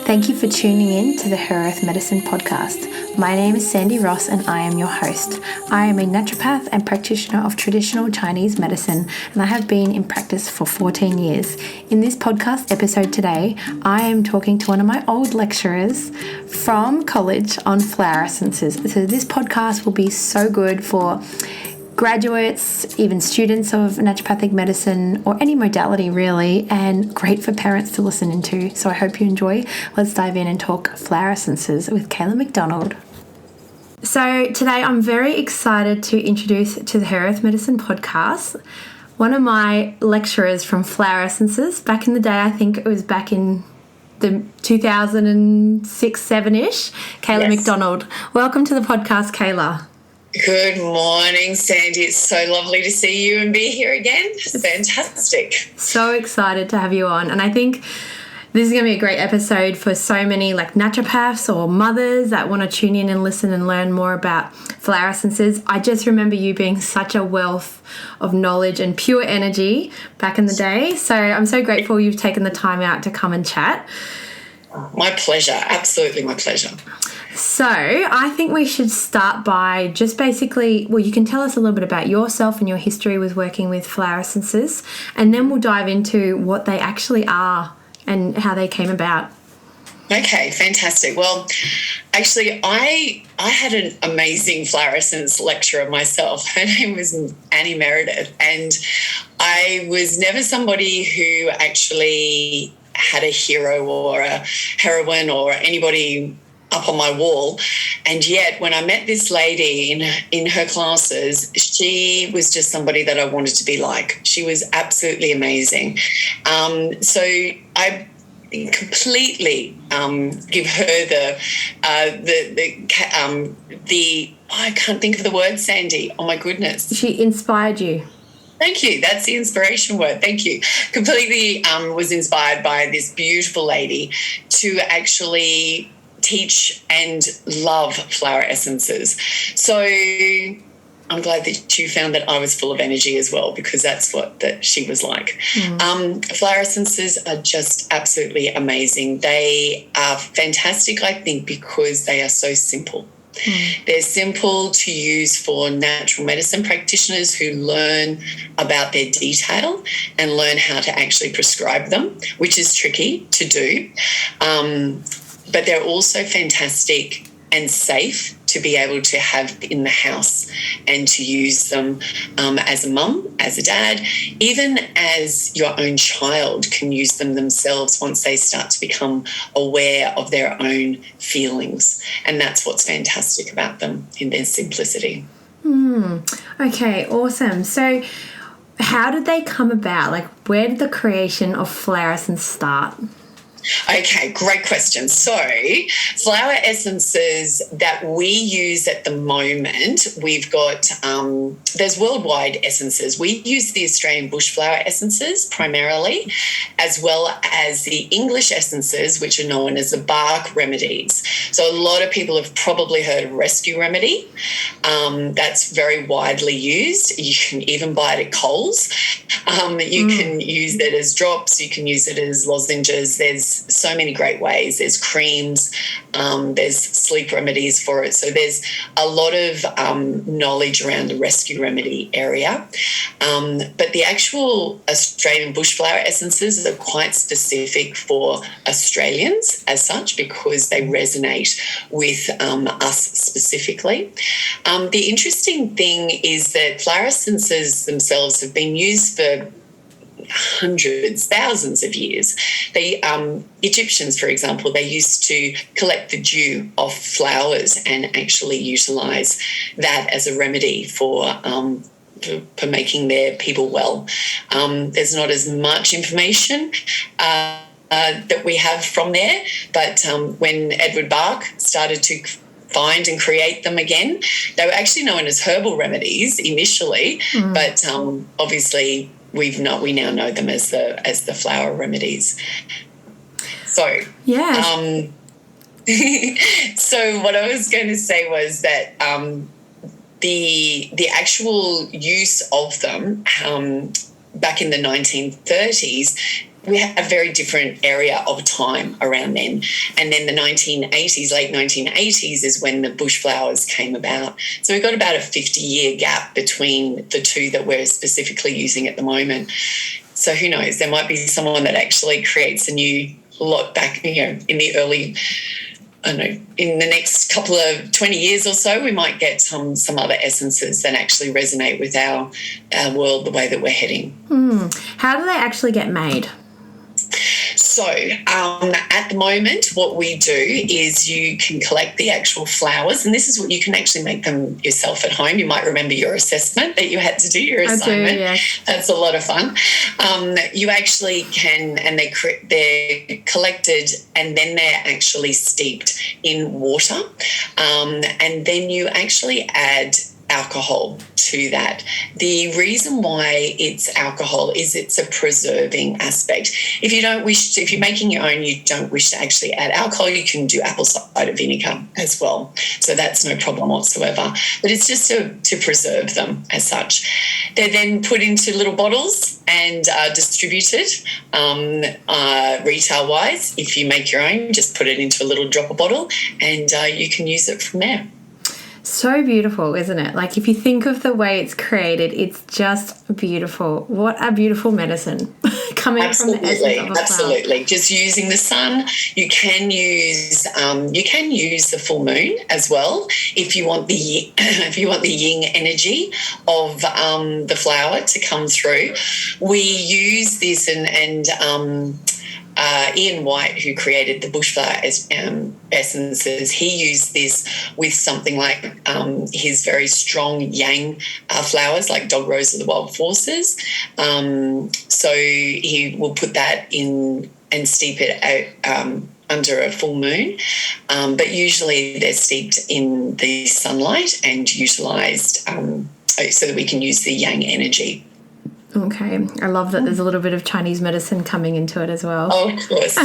Thank you for tuning in to the Her Earth Medicine podcast. My name is Sandy Ross and I am your host. I am a naturopath and practitioner of traditional Chinese medicine, and I have been in practice for 14 years. In this podcast episode today, I am talking to one of my old lecturers from college on flower essences. So this podcast will be so good for graduates, even students of naturopathic medicine or any modality really, and great for parents to listen into. So I hope you enjoy. Let's dive in and talk flower essences with Kayla Mcdonnell. So today I'm very excited to introduce to the Her Earth Medicine podcast one of my lecturers from Flower Essences. Back in the day, I think it was back in the 2006-7-ish, Kayla Mcdonnell. Welcome to the podcast, Kayla. Good morning, Sandy. It's so lovely to see you and be here again. It's fantastic. So excited to have you on. And I think this is going to be a great episode for so many like naturopaths or mothers that want to tune in and listen and learn more about flower essences. I just remember you being such a wealth of knowledge and pure energy back in the day. So I'm so grateful you've taken the time out to come and chat. My pleasure. Absolutely my pleasure. So I think we should start by just basically, well, you can tell us a little bit about yourself and your history with working with flower essences, and then we'll dive into what they actually are and how they came about. Okay, fantastic. Well, actually, I had an amazing flower essence lecturer myself. Her name was Annie Meredith, and I was never somebody who actually had a hero or a heroine or anybody up on my wall. And yet when I met this lady in her classes, she was just somebody that I wanted to be like. She was absolutely amazing. So I completely give her the I can't think of the word, Sandy. Oh my goodness. She inspired you. Thank you. That's the inspiration word. Thank you. Completely was inspired by this beautiful lady to actually teach and love flower essences. So I'm glad that you found that I was full of energy as well, because that's what she was like. Flower essences are just absolutely amazing. They are fantastic, I think, because they are so simple. They're simple to use for natural medicine practitioners who learn about their detail and learn how to actually prescribe them, which is tricky to do. But they're also fantastic and safe to be able to have in the house and to use them as a mum, as a dad, even as your own child can use them themselves once they start to become aware of their own feelings. And that's what's fantastic about them in their simplicity. Okay, awesome. So how did they come about? Like, where did the creation of flower essence start? Okay, great question. So flower essences that we use at the moment, we've got, there's worldwide essences. We use the Australian bush flower essences primarily, as well as the English essences, which are known as the bark remedies. So a lot of people have probably heard of rescue remedy. That's very widely used. You can even buy it at Coles. You can use it as drops. You can use it as lozenges. There's so many great ways. There's creams, there's sleep remedies for it. So there's a lot of knowledge around the rescue remedy area. But the actual Australian bushflower essences are quite specific for Australians as such, because they resonate with us specifically. The interesting thing is that flower essences themselves have been used for hundreds, thousands of years. They Egyptians, for example, they used to collect the dew off flowers and actually utilise that as a remedy for making their people well. There's not as much information that we have from there, but when Edward Bach started to find and create them again, they were actually known as herbal remedies initially, but obviously we now know them as the flower remedies. So so what I was going to say was that the actual use of them back in the 1930s we have a very different area of time around then. And then the 1980s, late 1980s is when the bush flowers came about. So we've got about a 50-year gap between the two that we're specifically using at the moment. So who knows, there might be someone that actually creates a new lot back, in the early, I don't know, in the next couple of 20 years or so, we might get some other essences that actually resonate with our world, the way that we're heading. How do they actually get made? So at the moment, what we do is you can collect the actual flowers, and this is what you can actually make them yourself at home. You might remember your assessment that you had to do, your assignment. I do, yes. That's a lot of fun. You actually can, and they're collected, and then they're actually steeped in water, and then you actually add alcohol to that. The reason why it's alcohol is it's a preserving aspect. If you're making your own, you don't wish to actually add alcohol, you can do apple cider vinegar as well. So that's no problem whatsoever. But it's just to preserve them as such. They're then put into little bottles and distributed retail-wise. If you make your own, just put it into a little dropper bottle and you can use it from there. So beautiful, isn't it? Like, if you think of the way it's created, it's just beautiful. What a beautiful medicine coming from the essence of a flower. Absolutely. Just using the sun. You can use the full moon as well if you want the yin energy of the flower to come through. We use this and Ian White, who created the bushflower essences, he used this with something like his very strong yang flowers, like dog rose of the wild forces. So he will put that in and steep it out under a full moon. But usually they're steeped in the sunlight and utilised so that we can use the yang energy. Okay. I love that there's a little bit of Chinese medicine coming into it as well. Oh, of course.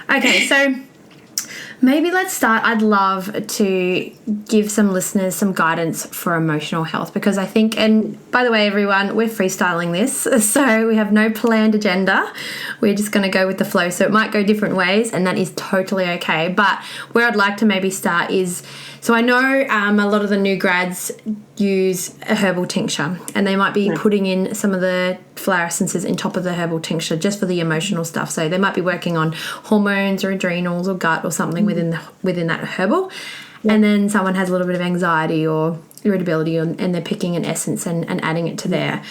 Okay, so maybe let's start. I'd love to give some listeners some guidance for emotional health, because I think, and by the way, everyone, we're freestyling this, so we have no planned agenda. We're just going to go with the flow. So it might go different ways, and that is totally okay. But where I'd like to maybe start is, so I know a lot of the new grads use a herbal tincture, and they might be putting in some of the flower essences in top of the herbal tincture just for the emotional stuff. So they might be working on hormones or adrenals or gut or something within that herbal. And then someone has a little bit of anxiety or irritability, and they're picking an essence and adding it to there.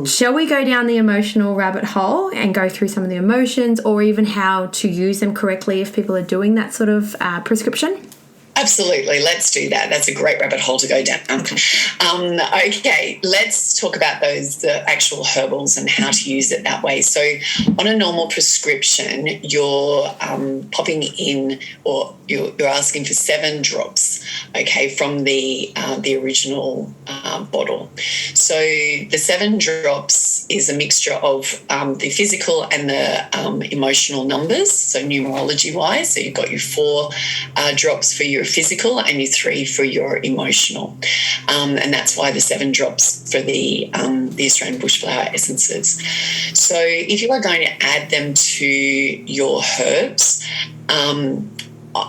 Shall we go down the emotional rabbit hole and go through some of the emotions, or even how to use them correctly if people are doing that sort of prescription? Absolutely. Let's do that. That's a great rabbit hole to go down. Okay, let's talk about the actual herbals and how to use it that way. So on a normal prescription, you're popping in, or you're asking for 7 drops, okay, from the original bottle. So the 7 drops is a mixture of the physical and the emotional numbers, so numerology-wise. So you've got your 4 drops for your physical and your 3 for your emotional, and that's why the 7 drops for the Australian bushflower essences. So if you are going to add them to your herbs,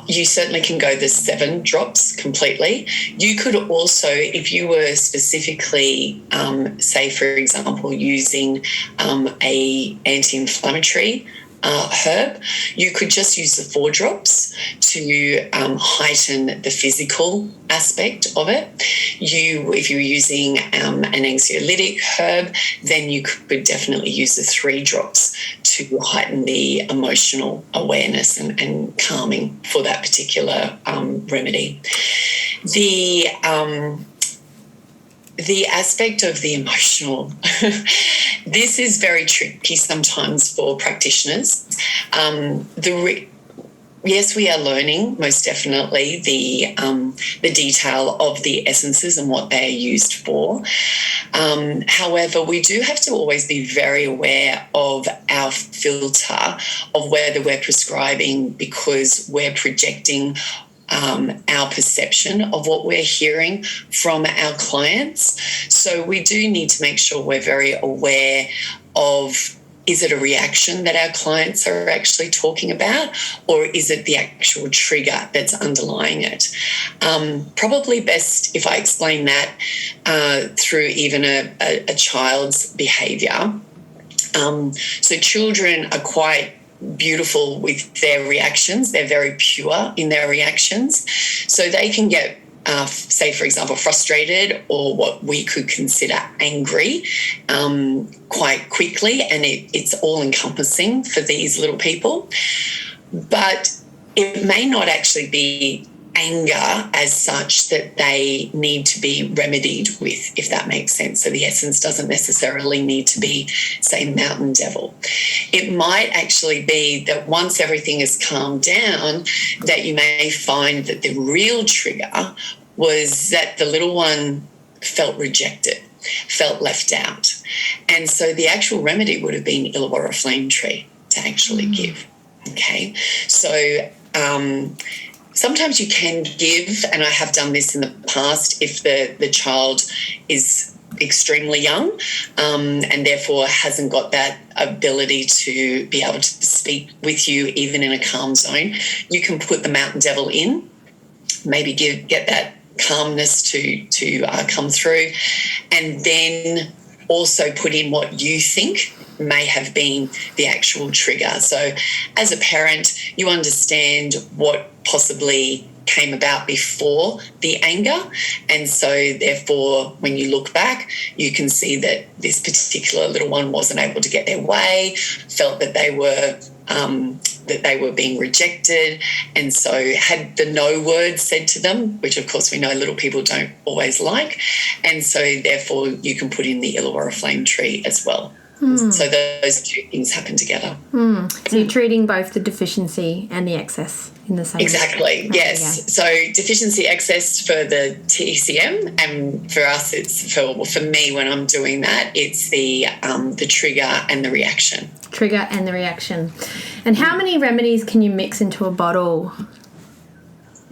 you certainly can go the 7 drops completely. You could also, if you were specifically, say for example, using a anti-inflammatory herb, you could just use the 4 drops to heighten the physical aspect of it. If you were using an anxiolytic herb, then you could definitely use the 3 drops to heighten the emotional awareness and calming for that particular remedy. The aspect of the emotional, this is very tricky sometimes for practitioners. Yes, we are learning most definitely the detail of the essences and what they are used for. However, we do have to always be very aware of our filter of whether we're prescribing because we're projecting our perception of what we're hearing from our clients. So we do need to make sure we're very aware of is it a reaction that our clients are actually talking about, or is it the actual trigger that's underlying it? Probably best if I explain that through even a child's behaviour. So children are quite beautiful with their reactions. They're very pure in their reactions. So they can get say, for example, frustrated or what we could consider angry quite quickly, and it's all-encompassing for these little people. But it may not actually be anger as such that they need to be remedied with, if that makes sense. So the essence doesn't necessarily need to be, say, mountain devil. It might actually be that once everything is calmed down, that you may find that the real trigger was that the little one felt rejected, felt left out. And so the actual remedy would have been Illawarra flame tree to actually give. Okay, so sometimes you can give, and I have done this in the past, if the child is extremely young and therefore hasn't got that ability to be able to speak with you even in a calm zone, you can put the mountain devil in, maybe get that calmness to come through, and then also put in what you think may have been the actual trigger. So as a parent, you understand what possibly came about before the anger, and so therefore when you look back you can see that this particular little one wasn't able to get their way, felt that they were being rejected, and so had the no word said to them, which of course we know little people don't always like, and so therefore you can put in the Illawarra flame tree as well. So those two things happen together. So you're treating both the deficiency and the excess in the same Exactly, yes. So deficiency excess for the TCM, and for us it's for me when I'm doing that, it's the trigger and the reaction. Trigger and the reaction. And how many remedies can you mix into a bottle?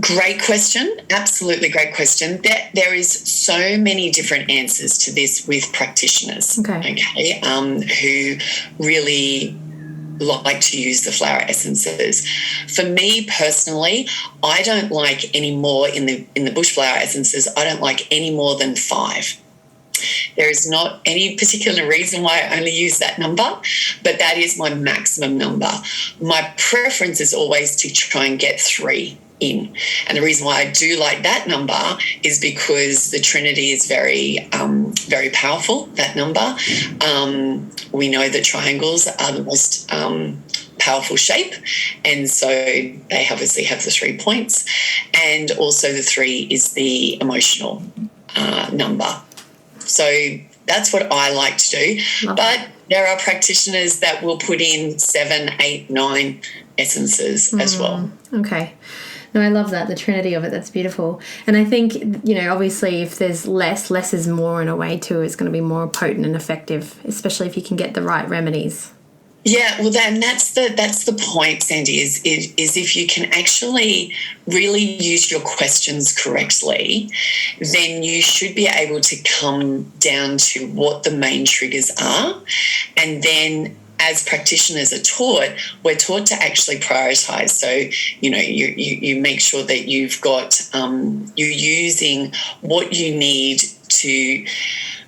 Great question. Absolutely great question. There is so many different answers to this with practitioners, who really like to use the flower essences. For me personally, I don't like any more in the bush flower essences. I don't like any more than 5. There is not any particular reason why I only use that number, but that is my maximum number. My preference is always to try and get 3 in. And the reason why I do like that number is because the Trinity is very, very powerful, that number. We know that triangles are the most powerful shape, and so they obviously have the 3 points. And also the 3 is the emotional number. So that's what I like to do. But there are practitioners that will put in 7, 8, 9 essences as well. Okay. No, I love that, the trinity of it. That's beautiful. And I think, obviously if there's less is more in a way too. It's going to be more potent and effective, especially if you can get the right remedies. Yeah, well, then that's the point, Sandy, is if you can actually really use your questions correctly, then you should be able to come down to what the main triggers are. And then as practitioners we're taught to actually prioritise. So, you make sure that you've got, you're using what you need to,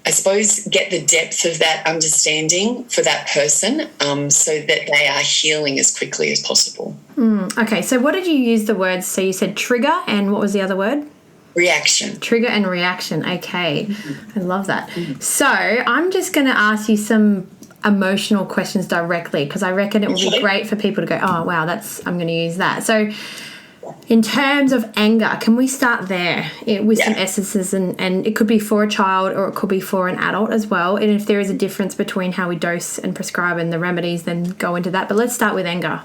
I suppose, get the depth of that understanding for that person, so that they are healing as quickly as possible. Okay, so what did you use the words? So you said trigger, and what was the other word? Reaction. Trigger and reaction. Okay, I love that. So I'm just going to ask you some emotional questions directly, because I reckon it will be great for people to go, oh, wow, I'm going to use that. So in terms of anger, can we start there with some essences, and it could be for a child or it could be for an adult as well. And if there is a difference between how we dose and prescribe and the remedies, then go into that. But let's start with anger.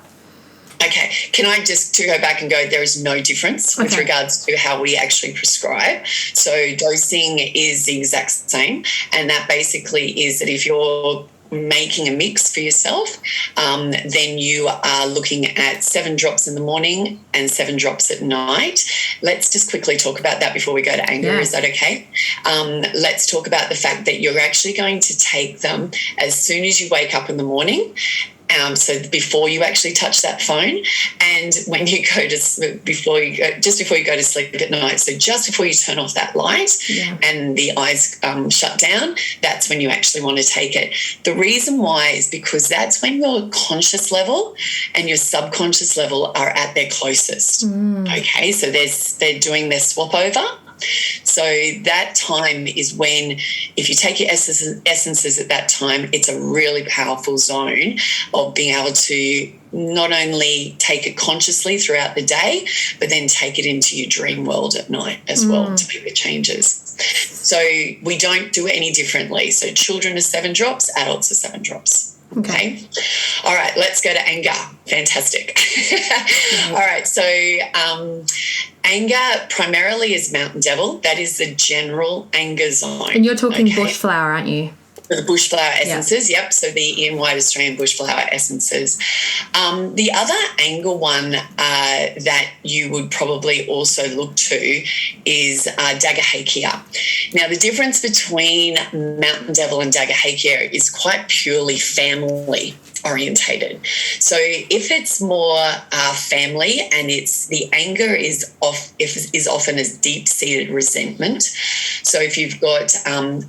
Okay, can I just to go back and go, there is no difference with regards to how we actually prescribe. So dosing is the exact same, and that basically is that if you're making a mix for yourself, then you are looking at 7 drops in the morning and 7 drops at night. Let's just quickly talk about that before we go to anger. Yeah. Is that okay? Let's talk about the fact that you're actually going to take them as soon as you wake up in the morning. So before you actually touch that phone, and when you go to before you go to sleep at night. So just before you turn off that light and the eyes shut down, that's when you actually want to take it. The reason why is because that's when your conscious level and your subconscious level are at their closest. Okay, so they're doing their swap over. So that time is when, if you take your essences at that time, it's a really powerful zone of being able to not only take it consciously throughout the day, but then take it into your dream world at night as well to make the changes. So we don't do it any differently. So children are 7 drops, adults are 7 drops. Okay. All right, let's go to anger. Fantastic. All right, so anger primarily is mountain devil. That is the general anger zone. And you're talking bushflower, aren't you? The bushflower essences, yep. So the Ian White Australian bushflower essences. The other anger one that you would probably also look to is Dagahakea. Now, the difference between Mountain Devil and Dagahakea is quite purely family orientated. So if it's more family and it's the anger is often as deep-seated resentment. So if you've got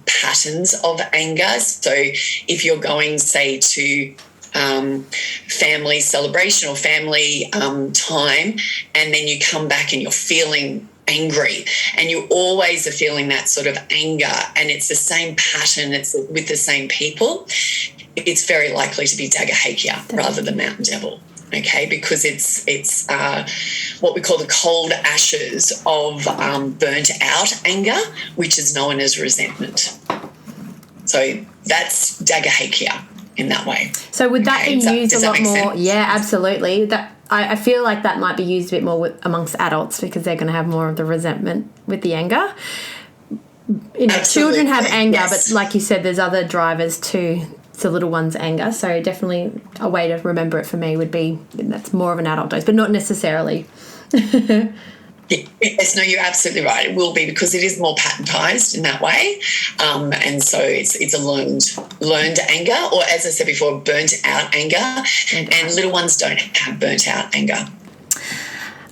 patterns of anger, so if you're going, say, to family celebration or family time, and then you come back and you're feeling angry and you always are feeling that sort of anger and it's the same pattern, it's with the same people, it's very likely to be Dagahakea rather than Mountain Devil, okay, because it's what we call the cold ashes of burnt out anger, which is known as resentment. So that's Dagahakea in that way. So would that be used a lot more? Sense? Yeah, absolutely. That I feel like that might be used a bit more amongst adults because they're going to have more of the resentment with the anger. You know, children have anger, but like you said, there's other drivers to the little one's anger. So definitely a way to remember it for me would be that's more of an adult dose, but not necessarily. Yes, no, you're absolutely right. It will be because it is more patternized in that way, and so it's a learned anger, or as I said before, burnt out anger, and little ones don't have burnt out anger.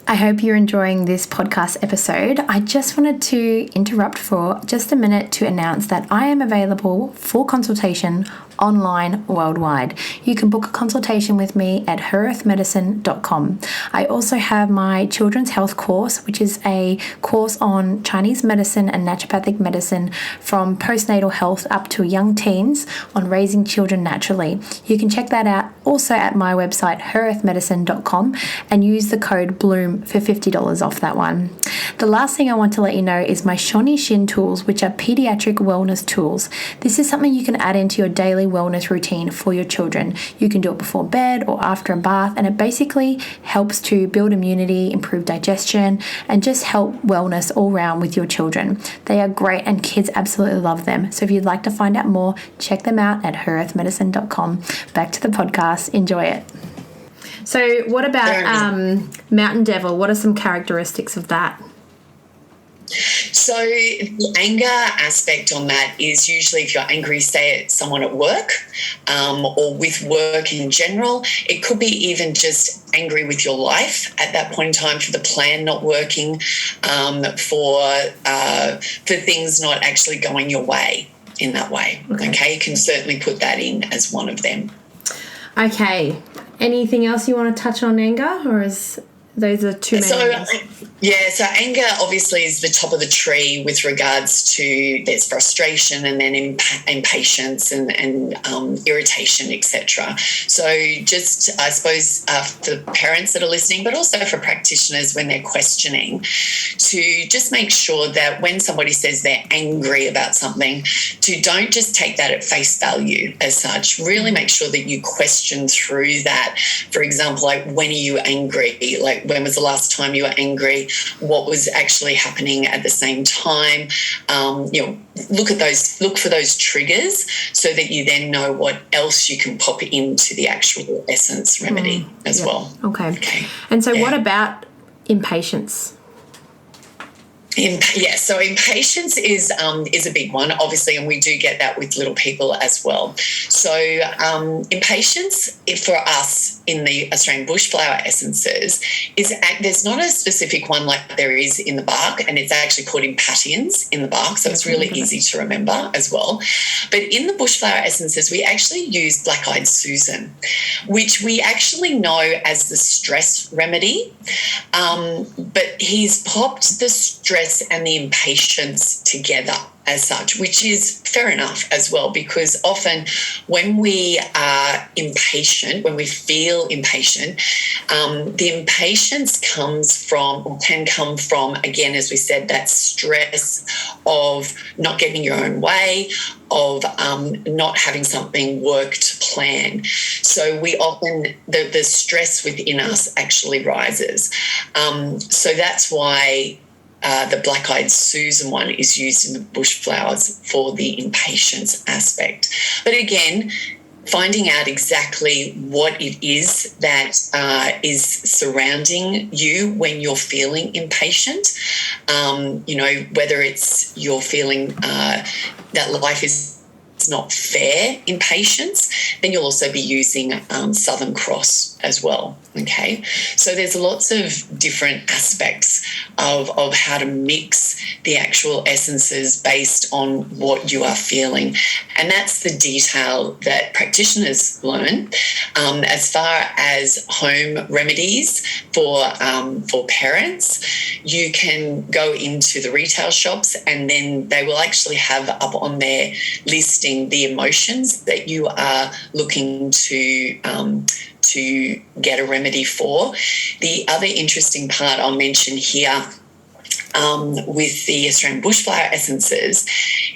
I hope you're enjoying this podcast episode. I just wanted to interrupt for just a minute to announce that I am available for consultation online worldwide. You can book a consultation with me at herearthmedicine.com. I also have my children's health course, which is a course on Chinese medicine and naturopathic medicine from postnatal health up to young teens on raising children naturally. You can check that out also at my website, herearthmedicine.com, and use the code BLOOM for $50 off that one. The last thing I want to let you know is my Shoni Shin tools, which are pediatric wellness tools. This is something you can add into your daily wellness routine for your children. You can do it before bed or after a bath, and it basically helps to build immunity, improve digestion, and just help wellness all around with your children. They are great and kids absolutely love them. So if you'd like to find out more, check them out at herearthmedicine.com. Back to the podcast. Enjoy it. So what about Mountain Devil? What are some characteristics of that? So the anger aspect on that is usually if you're angry, say, at someone at work or with work in general. It could be even just angry with your life at that point in time for the plan not working, for things not actually going your way in that way. Okay, you can certainly put that in as one of them. Okay. Anything else you want to touch on anger, or is those are two main ones? So anger obviously is the top of the tree with regards to there's frustration and then impatience and irritation, etc. So just, I suppose, for parents that are listening, but also for practitioners when they're questioning, to just make sure that when somebody says they're angry about something, to don't just take that at face value as such. Really make sure that you question through that. For example, like, when are you angry? Like, when was the last time you were angry, what was actually happening at the same time. Look for those triggers so that you then know what else you can pop into the actual essence remedy as well. Okay. And so what about impatience? So impatience is a big one, obviously, and we do get that with little people as well. So impatience for us in the Australian bushflower essences there's not a specific one like there is in the bark, and it's actually called impatiens in the bark, so it's really easy to remember as well. But in the bushflower essences, we actually use black-eyed Susan, which we actually know as the stress remedy, but he's popped the stress and the impatience together as such, which is fair enough as well, because often when we are impatient, when we feel impatient, the impatience can come from, again, as we said, that stress of not getting your own way, of not having something work to plan. So we often, the stress within us actually rises. So that's why the black-eyed Susan one is used in the bushflowers for the impatience aspect. But again, finding out exactly what it is that is surrounding you when you're feeling impatient, whether it's you're feeling that life is not fair impatience, then you'll also be using Southern Cross as well. Okay, so there's lots of different aspects of how to mix the actual essences based on what you are feeling, and that's the detail that practitioners learn. As far as home remedies for parents, you can go into the retail shops, and then they will actually have up on their listing the emotions that you are looking to get a remedy for. The other interesting part I'll mention here with the Australian bushflower essences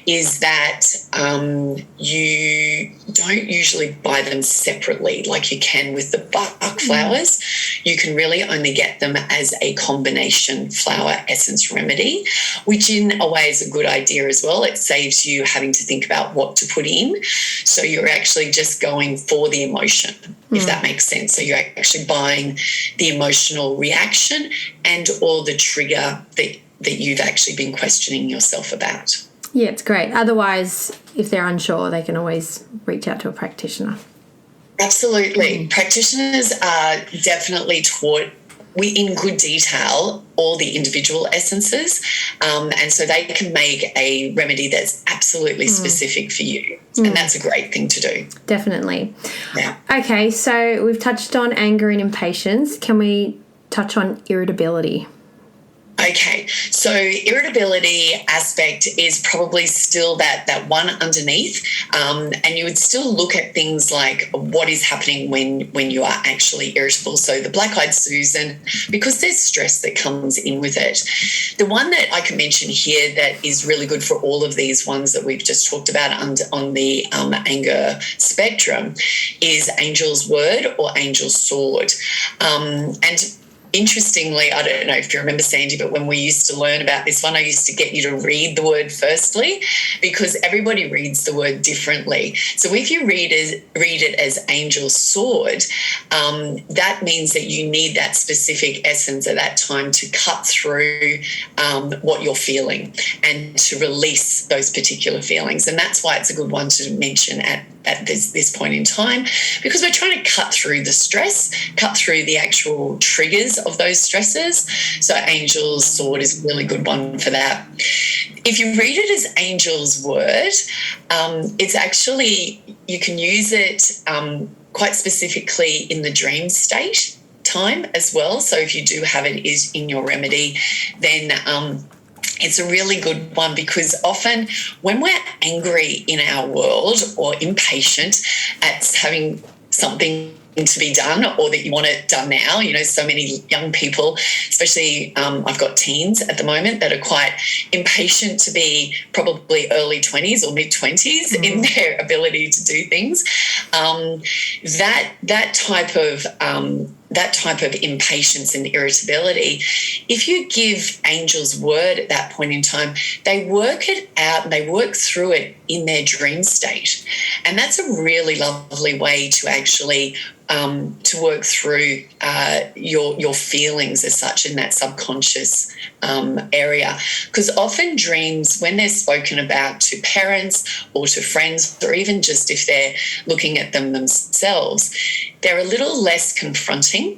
is that you don't usually buy them separately like you can with the bark flowers. You can really only get them as a combination flower essence remedy, which in a way is a good idea as well. It saves you having to think about what to put in. So you're actually just going for the emotion, if that makes sense. So you're actually buying the emotional reaction and or the trigger that you've actually been questioning yourself about. Yeah, it's great. Otherwise, if they're unsure, they can always reach out to a practitioner. Absolutely. Practitioners are definitely taught in good detail all the individual essences, and so they can make a remedy that's absolutely specific for you, and that's a great thing to do. Definitely. Yeah. Okay, so we've touched on anger and impatience. Can we touch on irritability? Okay, so irritability aspect is probably still that one underneath, and you would still look at things like what is happening when you are actually irritable. So the black-eyed Susan, because there's stress that comes in with it. The one that I can mention here that is really good for all of these ones that we've just talked about on the anger spectrum is Angel's Word or Angel's Sword. And interestingly, I don't know if you remember, Sandy, but when we used to learn about this one, I used to get you to read the word firstly, because everybody reads the word differently. So if you read it as Angel's Sword, that means that you need that specific essence at that time to cut through what you're feeling and to release those particular feelings. And that's why it's a good one to mention at this point in time, because we're trying to cut through the stress, cut through the actual triggers of those stresses. So Angel's Sword is a really good one for that. If you read it as Angel's Word, it's actually, you can use it quite specifically in the dream state time as well. So if you do have it is in your remedy, then it's a really good one, because often when we're angry in our world or impatient at having something to be done or that you want it done now, so many young people, especially I've got teens at the moment that are quite impatient to be probably early 20s or mid-20s in their ability to do things. That type of that type of impatience and irritability, if you give angels word at that point in time, they work it out and they work through it in their dream state. And that's a really lovely way to actually to work through your feelings as such in that subconscious area. Because often dreams, when they're spoken about to parents or to friends, or even just if they're looking at them themselves, they're a little less confronting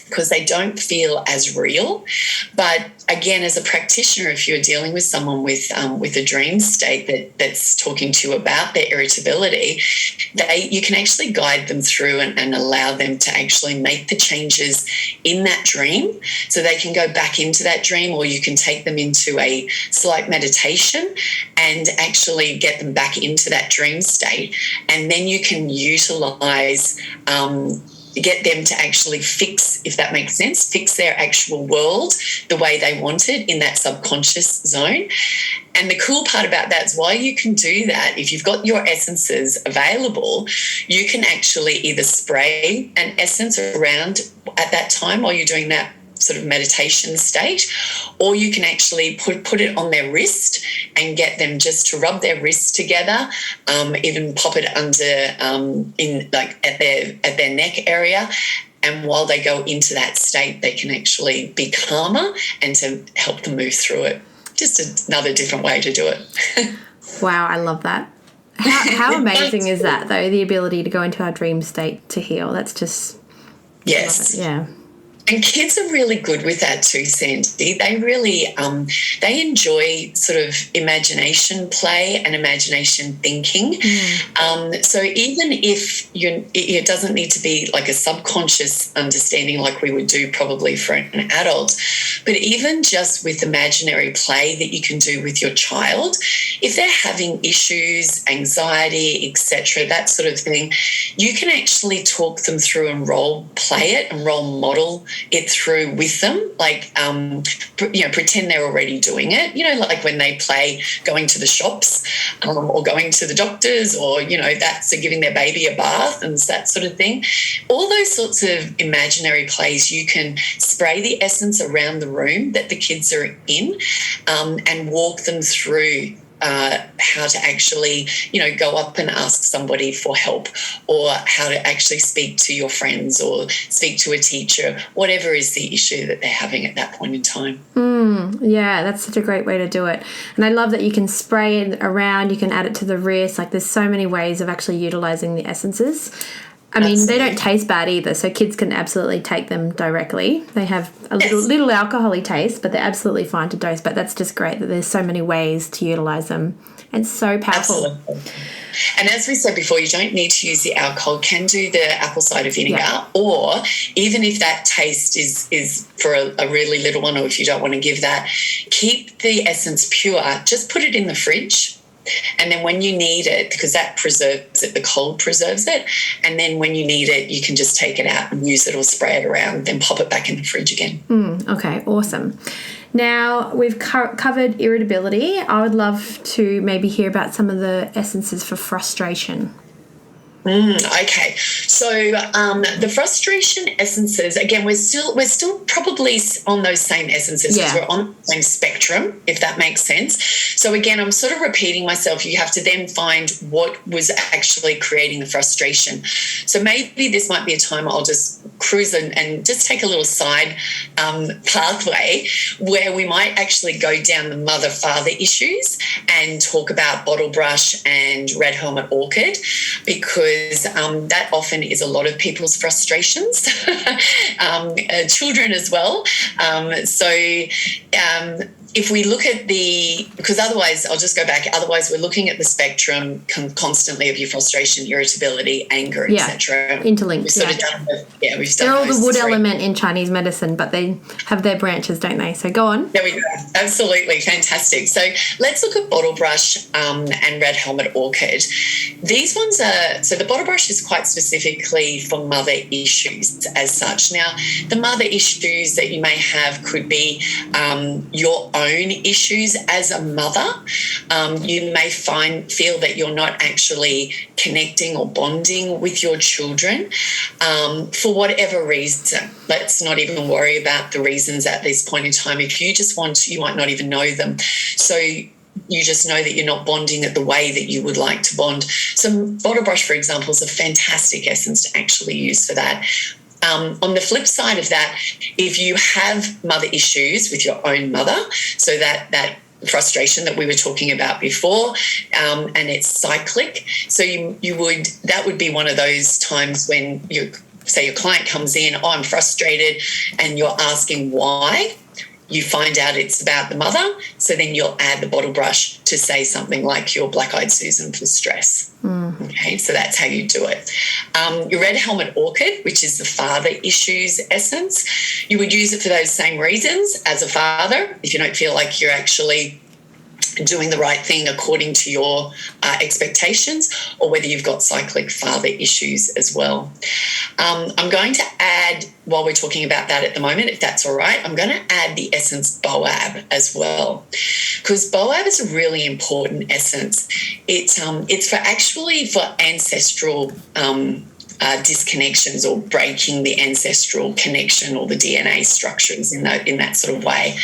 because they don't feel as real. But again, as a practitioner, if you're dealing with someone with a dream state that's talking to you about their irritability, you can actually guide them through and allow them to actually make the changes in that dream so they can go back into that dream, or you can take them into a slight meditation and actually get them back into that dream state. And then you can utilize get them to actually fix, if that makes sense, fix their actual world the way they want it in that subconscious zone. And the cool part about that is while you can do that, if you've got your essences available, you can actually either spray an essence around at that time while you're doing that sort of meditation state, or you can actually put it on their wrist and get them just to rub their wrists together, even pop it under in like at their neck area. And while they go into that state, they can actually be calmer and to help them move through it. Just another different way to do it. Wow, I love that. How amazing is that, though, the ability to go into our dream state to heal? That's just... Yes. Yeah. And kids are really good with that too, Sandy. They really, they enjoy sort of imagination play and imagination thinking. So even if it doesn't need to be like a subconscious understanding like we would do probably for an adult, but even just with imaginary play that you can do with your child, if they're having issues, anxiety, etc., that sort of thing, you can actually talk them through and role play it and role model it through with them, like pretend they're already doing it, like when they play going to the shops or going to the doctors, or that's giving their baby a bath and that sort of thing. All those sorts of imaginary plays, you can spray the essence around the room that the kids are in and walk them through how to actually, go up and ask somebody for help, or how to actually speak to your friends or speak to a teacher, whatever is the issue that they're having at that point in time. Yeah, that's such a great way to do it. And I love that you can spray it around, you can add it to the wrist. Like, there's so many ways of actually utilising the essences. I mean, they don't taste bad either, so kids can absolutely take them directly. They have a little alcohol-y taste, but they're absolutely fine to dose. But that's just great that there's so many ways to utilise them. And so powerful. Absolutely. And as we said before, you don't need to use the alcohol. You can do the apple cider vinegar, or even if that taste is for a really little one, or if you don't want to give that, keep the essence pure. Just put it in the fridge. And then when you need it, because that preserves it, the cold preserves it, and then when you need it, you can just take it out and use it or spray it around, then pop it back in the fridge again. Okay, awesome. Now, we've covered irritability. I would love to maybe hear about some of the essences for frustration. Okay, so the frustration essences, again, we're still probably on those same essences because we're on the same spectrum, if that makes sense. So again, I'm sort of repeating myself. You have to then find what was actually creating the frustration. So maybe this might be a time I'll just cruise and just take a little side pathway where we might actually go down the mother-father issues and talk about bottle brush and red helmet orchid, because that often is a lot of people's frustrations, children as well. If we look at because otherwise, I'll just go back, otherwise we're looking at the spectrum constantly of your frustration, irritability, anger, etc. Interlinked. We've sort of done we've done they're all the wood three. element in Chinese medicine, but they have their branches, don't they? So go on. There we go. Absolutely. Fantastic. So let's look at bottle brush and red helmet orchid. These ones so the bottle brush is quite specifically for mother issues as such. Now, the mother issues that you may have could be your own issues as a mother, you may feel that you're not actually connecting or bonding with your children for whatever reason. Let's not even worry about the reasons at this point in time. If you just want to, you might not even know them. So you just know that you're not bonding it the way that you would like to bond. So bottle brush, for example, is a fantastic essence to actually use for that. On the flip side of that, if you have mother issues with your own mother, so that frustration that we were talking about before, and it's cyclic, so that would be one of those times when your client comes in, oh, I'm frustrated, and you're asking why. You find out it's about the mother, so then you'll add the bottle brush to say something like your black-eyed Susan for stress. Okay, so that's how you do it. Your red helmet orchid, which is the father issues essence, you would use it for those same reasons as a father if you don't feel like you're actually doing the right thing according to your expectations, or whether you've got cyclic father issues as well. I'm going to add, while we're talking about that at the moment, if that's all right, I'm going to add the essence Boab as well, because Boab is a really important essence. It's for ancestral disconnections, or breaking the ancestral connection or the DNA structures in that sort of way.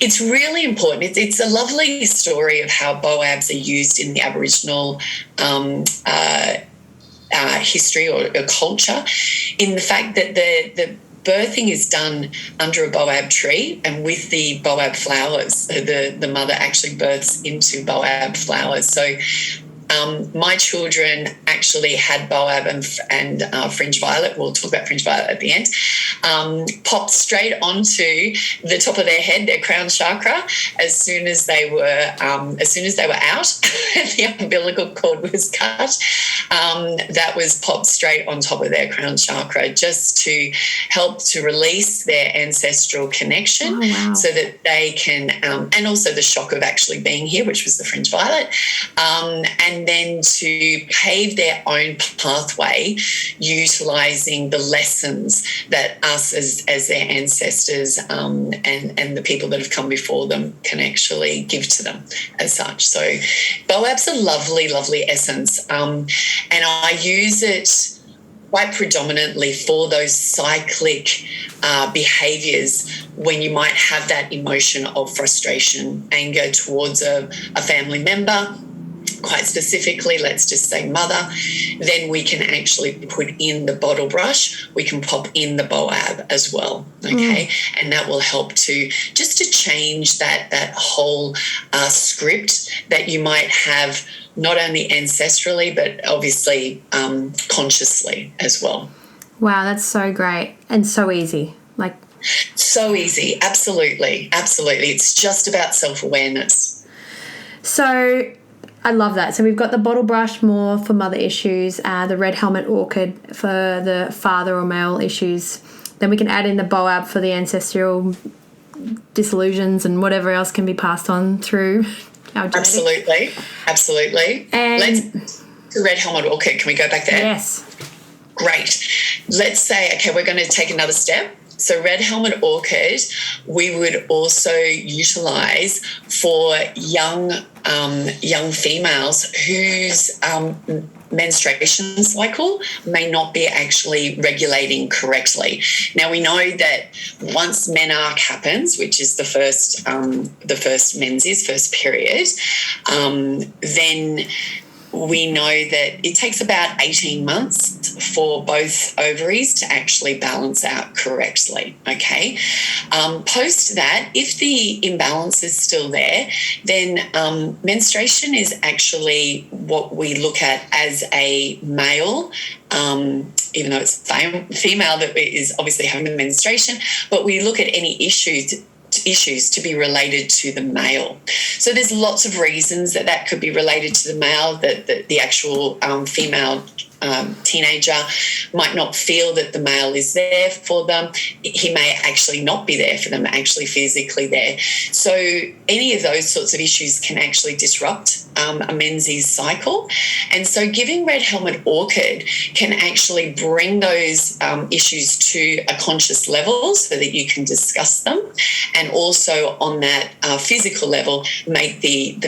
It's really important. It's a lovely story of how Boabs are used in the Aboriginal history or culture, in the fact that the birthing is done under a Boab tree and with the Boab flowers. The mother actually births into Boab flowers. So my children actually had Boab and Fringe Violet. We'll talk about Fringe Violet at the end. Popped straight onto the top of their head, their crown chakra, as soon as they were out. The umbilical cord was cut. That was popped straight on top of their crown chakra, just to help to release their ancestral connection. Oh, wow. So that they can, and also the shock of actually being here, which was the Fringe Violet, and then to pave their own pathway, utilising the lessons that us as their ancestors and the people that have come before them can actually give to them as such. So Boab's a lovely, lovely essence, and I use it quite predominantly for those cyclic behaviours when you might have that emotion of frustration, anger towards a family member, quite specifically, let's just say mother. Then we can actually put in the bottle brush. We can pop in the Boab as well, okay? And that will help to change that whole script that you might have, not only ancestrally but obviously consciously as well. Wow, that's so great and so easy. So easy, absolutely. It's just about self-awareness. So I love that. So we've got the bottle brush more for mother issues, the red helmet orchid for the father or male issues. Then we can add in the Boab for the ancestral disillusions and whatever else can be passed on through our genetics. Absolutely. And the red helmet orchid, can we go back there? Yes. Great. Let's say, okay, we're going to take another step. So red helmet orchid, we would also utilise for young females whose menstruation cycle may not be actually regulating correctly. Now, we know that once menarche happens, which is the first menses, first period, then we know that it takes about 18 months for both ovaries to actually balance out correctly, okay? Post that, if the imbalance is still there, then menstruation is actually what we look at as a male, even though it's female that is obviously having the menstruation, but we look at any issues to be related to the male. So there's lots of reasons that could be related to the male, that the actual female teenager might not feel that the male is there for them. He may actually not be there for them, actually physically there. So any of those sorts of issues can actually disrupt a menses cycle. And so giving red helmet orchid can actually bring those issues to a conscious level so that you can discuss them, and also on that physical level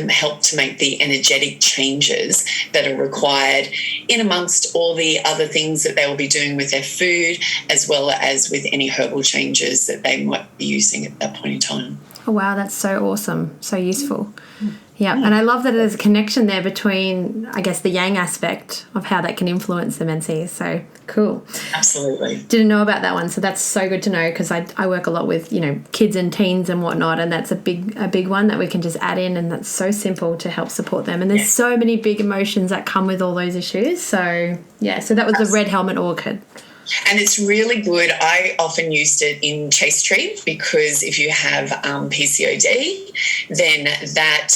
help to make the energetic changes that are required in amongst all the other things that they will be doing with their food, as well as with any herbal changes that they might be using at that point in time. Oh, wow, that's so awesome, so useful. Yeah, and I love that there's a connection there between, I guess, the yang aspect of how that can influence the menses. So cool. Absolutely. Didn't know about that one, so that's so good to know, because I work a lot with, kids and teens and whatnot, and that's a big one that we can just add in, and that's so simple to help support them. And there's so many big emotions that come with all those issues. So, yeah, so that was the red helmet orchid. And it's really good. I often used it in chaste tree, because if you have PCOD, then that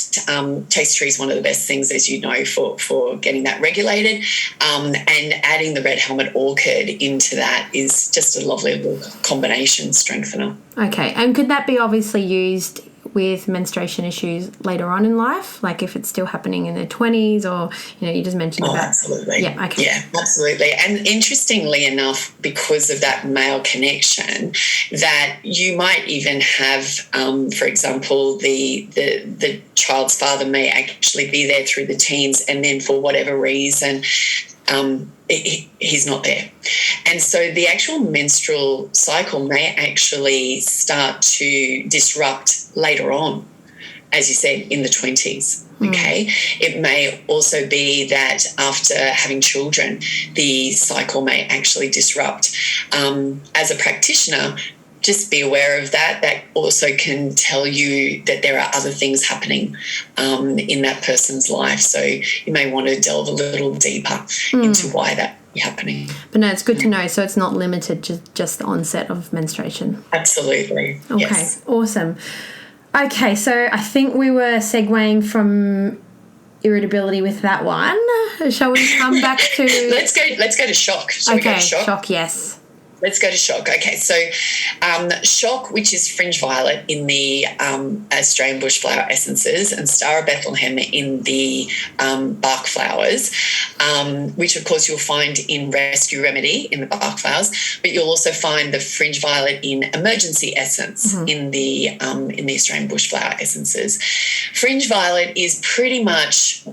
chaste tree is one of the best things, as you know, for getting that regulated. And adding the red helmet orchid into that is just a lovely little combination strengthener. Okay. And could that be obviously used with menstruation issues later on in life, like if it's still happening in their 20s, or you just mentioned about absolutely. Yeah, okay. Yeah, absolutely. And interestingly enough, because of that male connection, that you might even have, for example, the child's father may actually be there through the teens, and then for whatever reason he's not there. And so the actual menstrual cycle may actually start to disrupt later on, as you said, in the 20s. Okay. It may also be that after having children, the cycle may actually disrupt. As a practitioner, just be aware of that. That also can tell you that there are other things happening in that person's life. So you may want to delve a little deeper into why that is happening. But no, it's good to know. So it's not limited to just the onset of menstruation. Absolutely. Okay, yes. Awesome. Okay, so I think we were segueing from irritability with that one. Shall we come back to... Let's go to shock. Shall we go to shock, yes. Let's go to shock. Okay, so shock, which is fringe violet in the Australian bush flower essences, and Star of Bethlehem in the bark flowers, which of course you'll find in Rescue Remedy in the bark flowers, but you'll also find the fringe violet in Emergency Essence in the Australian bush flower essences. Fringe violet is pretty much,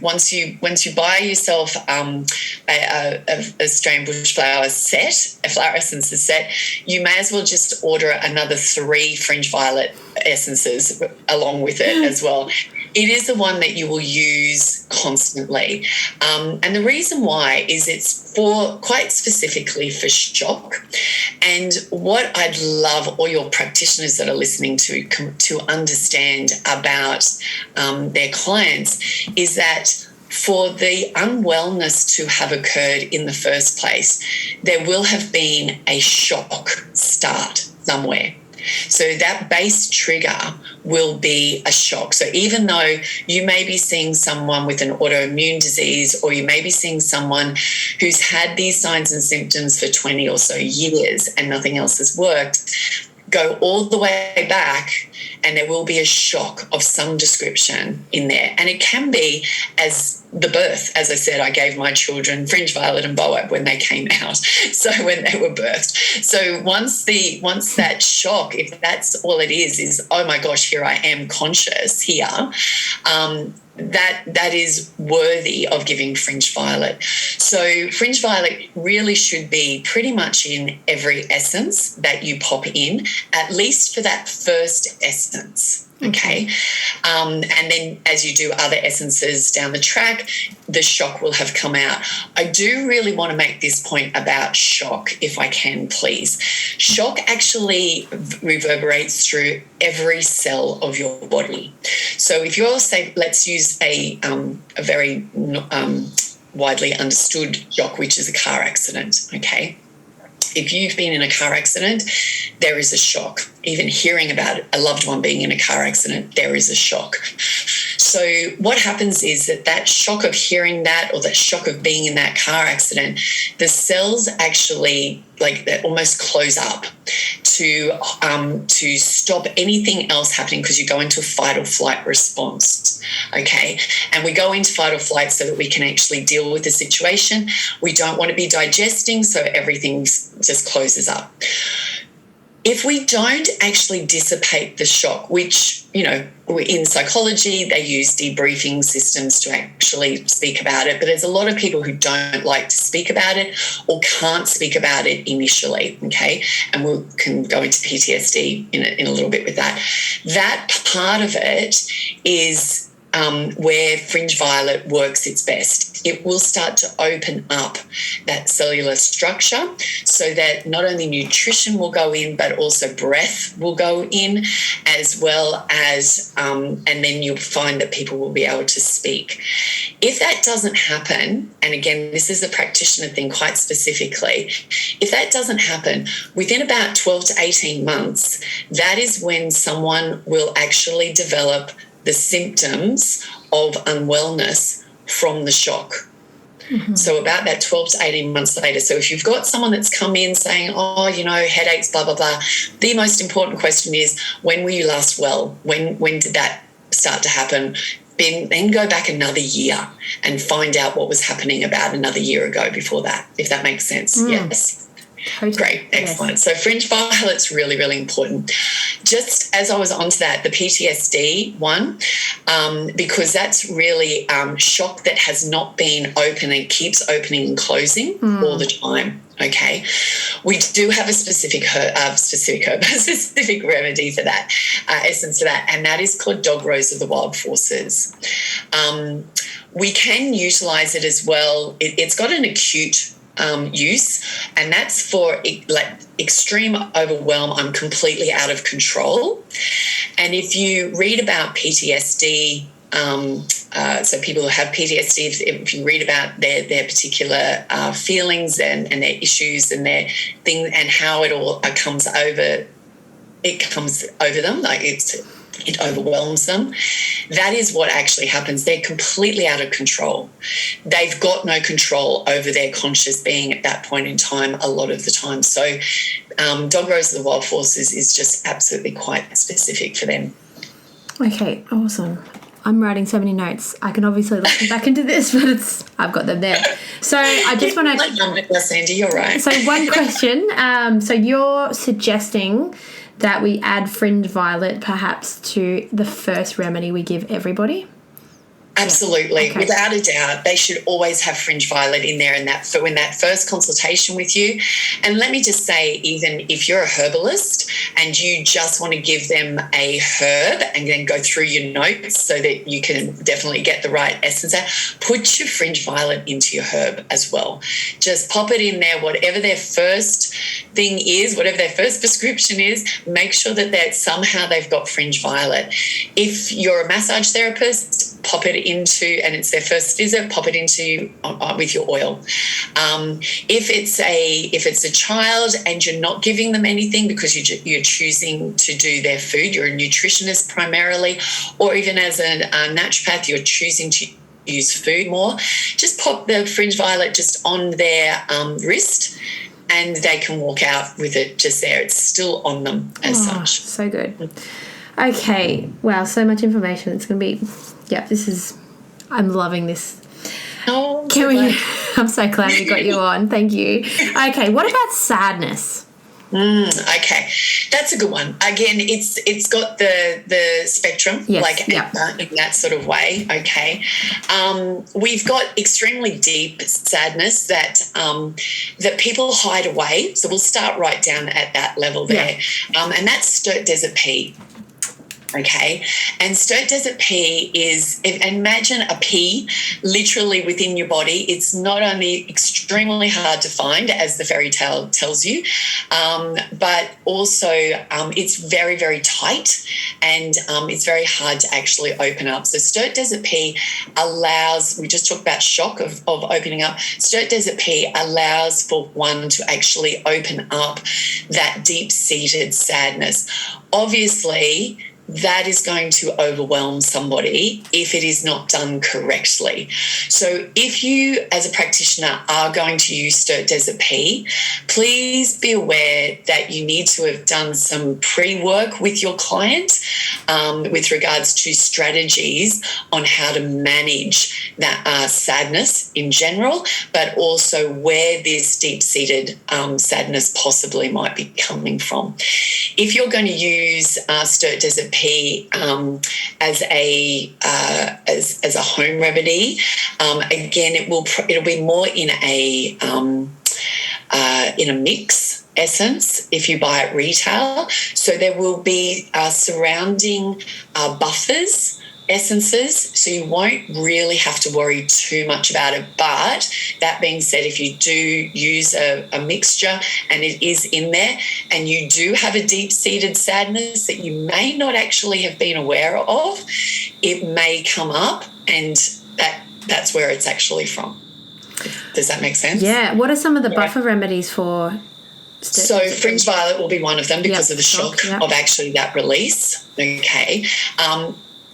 once you buy yourself a Australian bush flower set, a flower essences set, you may as well just order another 3 fringe violet essences along with it as well. It is the one that you will use constantly. And the reason why is it's quite specifically for shock. And what I'd love all your practitioners that are listening to understand about their clients is that for the unwellness to have occurred in the first place, there will have been a shock start somewhere. So that base trigger will be a shock. So even though you may be seeing someone with an autoimmune disease, or you may be seeing someone who's had these signs and symptoms for 20 or so years and nothing else has worked, go all the way back and there will be a shock of some description in there. And it can be as the birth. As I said, I gave my children fringe violet and boab when they came out, so when they were birthed. So once that shock, if that's all it is, oh my gosh, here I am conscious here, that is worthy of giving fringe violet. So fringe violet really should be pretty much in every essence that you pop in, at least for that first essence. Okay. And then as you do other essences down the track, the shock will have come out. I do really want to make this point about shock, if I can, please. Shock actually reverberates through every cell of your body. So if you're, say, let's use a very widely understood shock, which is a car accident, okay? If you've been in a car accident, there is a shock. Even hearing about a loved one being in a car accident, there is a shock. So So what happens is that shock of hearing that, or that shock of being in that car accident, the cells actually they almost close up to stop anything else happening, because you go into a fight or flight response. Okay, and we go into fight or flight so that we can actually deal with the situation. We don't want to be digesting, so everything just closes up. If we don't actually dissipate the shock, which, in psychology, they use debriefing systems to actually speak about it, but there's a lot of people who don't like to speak about it or can't speak about it initially, okay? And we can go into PTSD in a little bit with that. That part of it is where fringe violet works its best. It will start to open up that cellular structure so that not only nutrition will go in, but also breath will go in, as well as, and then you'll find that people will be able to speak. If that doesn't happen, and again, this is a practitioner thing quite specifically, if that doesn't happen, within about 12 to 18 months, that is when someone will actually develop the symptoms of unwellness from the shock. Mm-hmm. So about that 12 to 18 months later. So if you've got someone that's come in saying, headaches, blah, blah, blah, the most important question is, when were you last well? When did that start to happen? Then go back another year and find out what was happening about another year ago before that, if that makes sense. Yes. Totally. Great, excellent. Yes. So fringe violet's really, really important. Just as I was onto that, the PTSD one, because that's really shock that has not been open and keeps opening and closing all the time. Okay, we do have a specific remedy for that, essence for that, and that is called Dog Rose of the Wild Forces. We can utilise it as well. It's got an acute use, and that's for extreme overwhelm. I'm completely out of control. And if you read about PTSD, so people who have PTSD, if you read about their particular feelings and their issues and their thing, and how it all comes over them, it overwhelms them. That is what actually happens. They're completely out of control. They've got no control over their conscious being at that point in time a lot of the time. So Dog Rose of the Wild Forces is just absolutely quite specific for them. Okay, awesome. I'm writing so many notes. I can obviously listen back into this, but I've got them there. So I just want to... Sandy, you're right. So one question. So you're suggesting that we add fringe violet perhaps to the first remedy we give everybody? Absolutely. Okay. Without a doubt, they should always have fringe violet in there in that first consultation with you. And let me just say, even if you're a herbalist and you just want to give them a herb and then go through your notes so that you can definitely get the right essence out, put your fringe violet into your herb as well. Just pop it in there, whatever their first thing is, whatever their first prescription is, make sure that somehow they've got fringe violet. If you're a massage therapist, pop it into, and it's their first visit, pop it into with your oil. If it's a child and you're not giving them anything because you're choosing to do their food, you're a nutritionist primarily, or even as a naturopath, you're choosing to use food more, just pop the fringe violet just on their wrist, and they can walk out with it just there. It's still on them as such. So good. Okay. Wow, so much information. It's going to be... Yeah, I'm loving this. Oh, I'm so glad we got you on. Thank you. Okay, what about sadness? Okay, that's a good one. Again, it's got the spectrum, in that sort of way. Okay, we've got extremely deep sadness that people hide away. So we'll start right down at that level there, and that's Sturt Desert Pea. Okay, and Sturt Desert Pea is, imagine a pea literally within your body. It's not only extremely hard to find, as the fairy tale tells you, but also it's very, very tight, and it's very hard to actually open up. So Sturt Desert Pea allows, we just talked about shock of opening up. Sturt Desert Pea allows for one to actually open up that deep-seated sadness. Obviously, that is going to overwhelm somebody if it is not done correctly. So if you, as a practitioner, are going to use Sturt Desert Pea, please be aware that you need to have done some pre-work with your client with regards to strategies on how to manage that sadness in general, but also where this deep-seated sadness possibly might be coming from. If you're going to use Sturt Desert Pea as a home remedy, again, it'll be more in a mix essence if you buy it retail. So there will be surrounding buffers, essences, so you won't really have to worry too much about it. But that being said, if you do use a mixture and it is in there and you do have a deep-seated sadness that you may not actually have been aware of, it may come up, and that's where it's actually from. Does that make sense? Yeah. What are some of the buffer remedies for? So fringe violet will be one of them because of the shock of actually that release. Okay.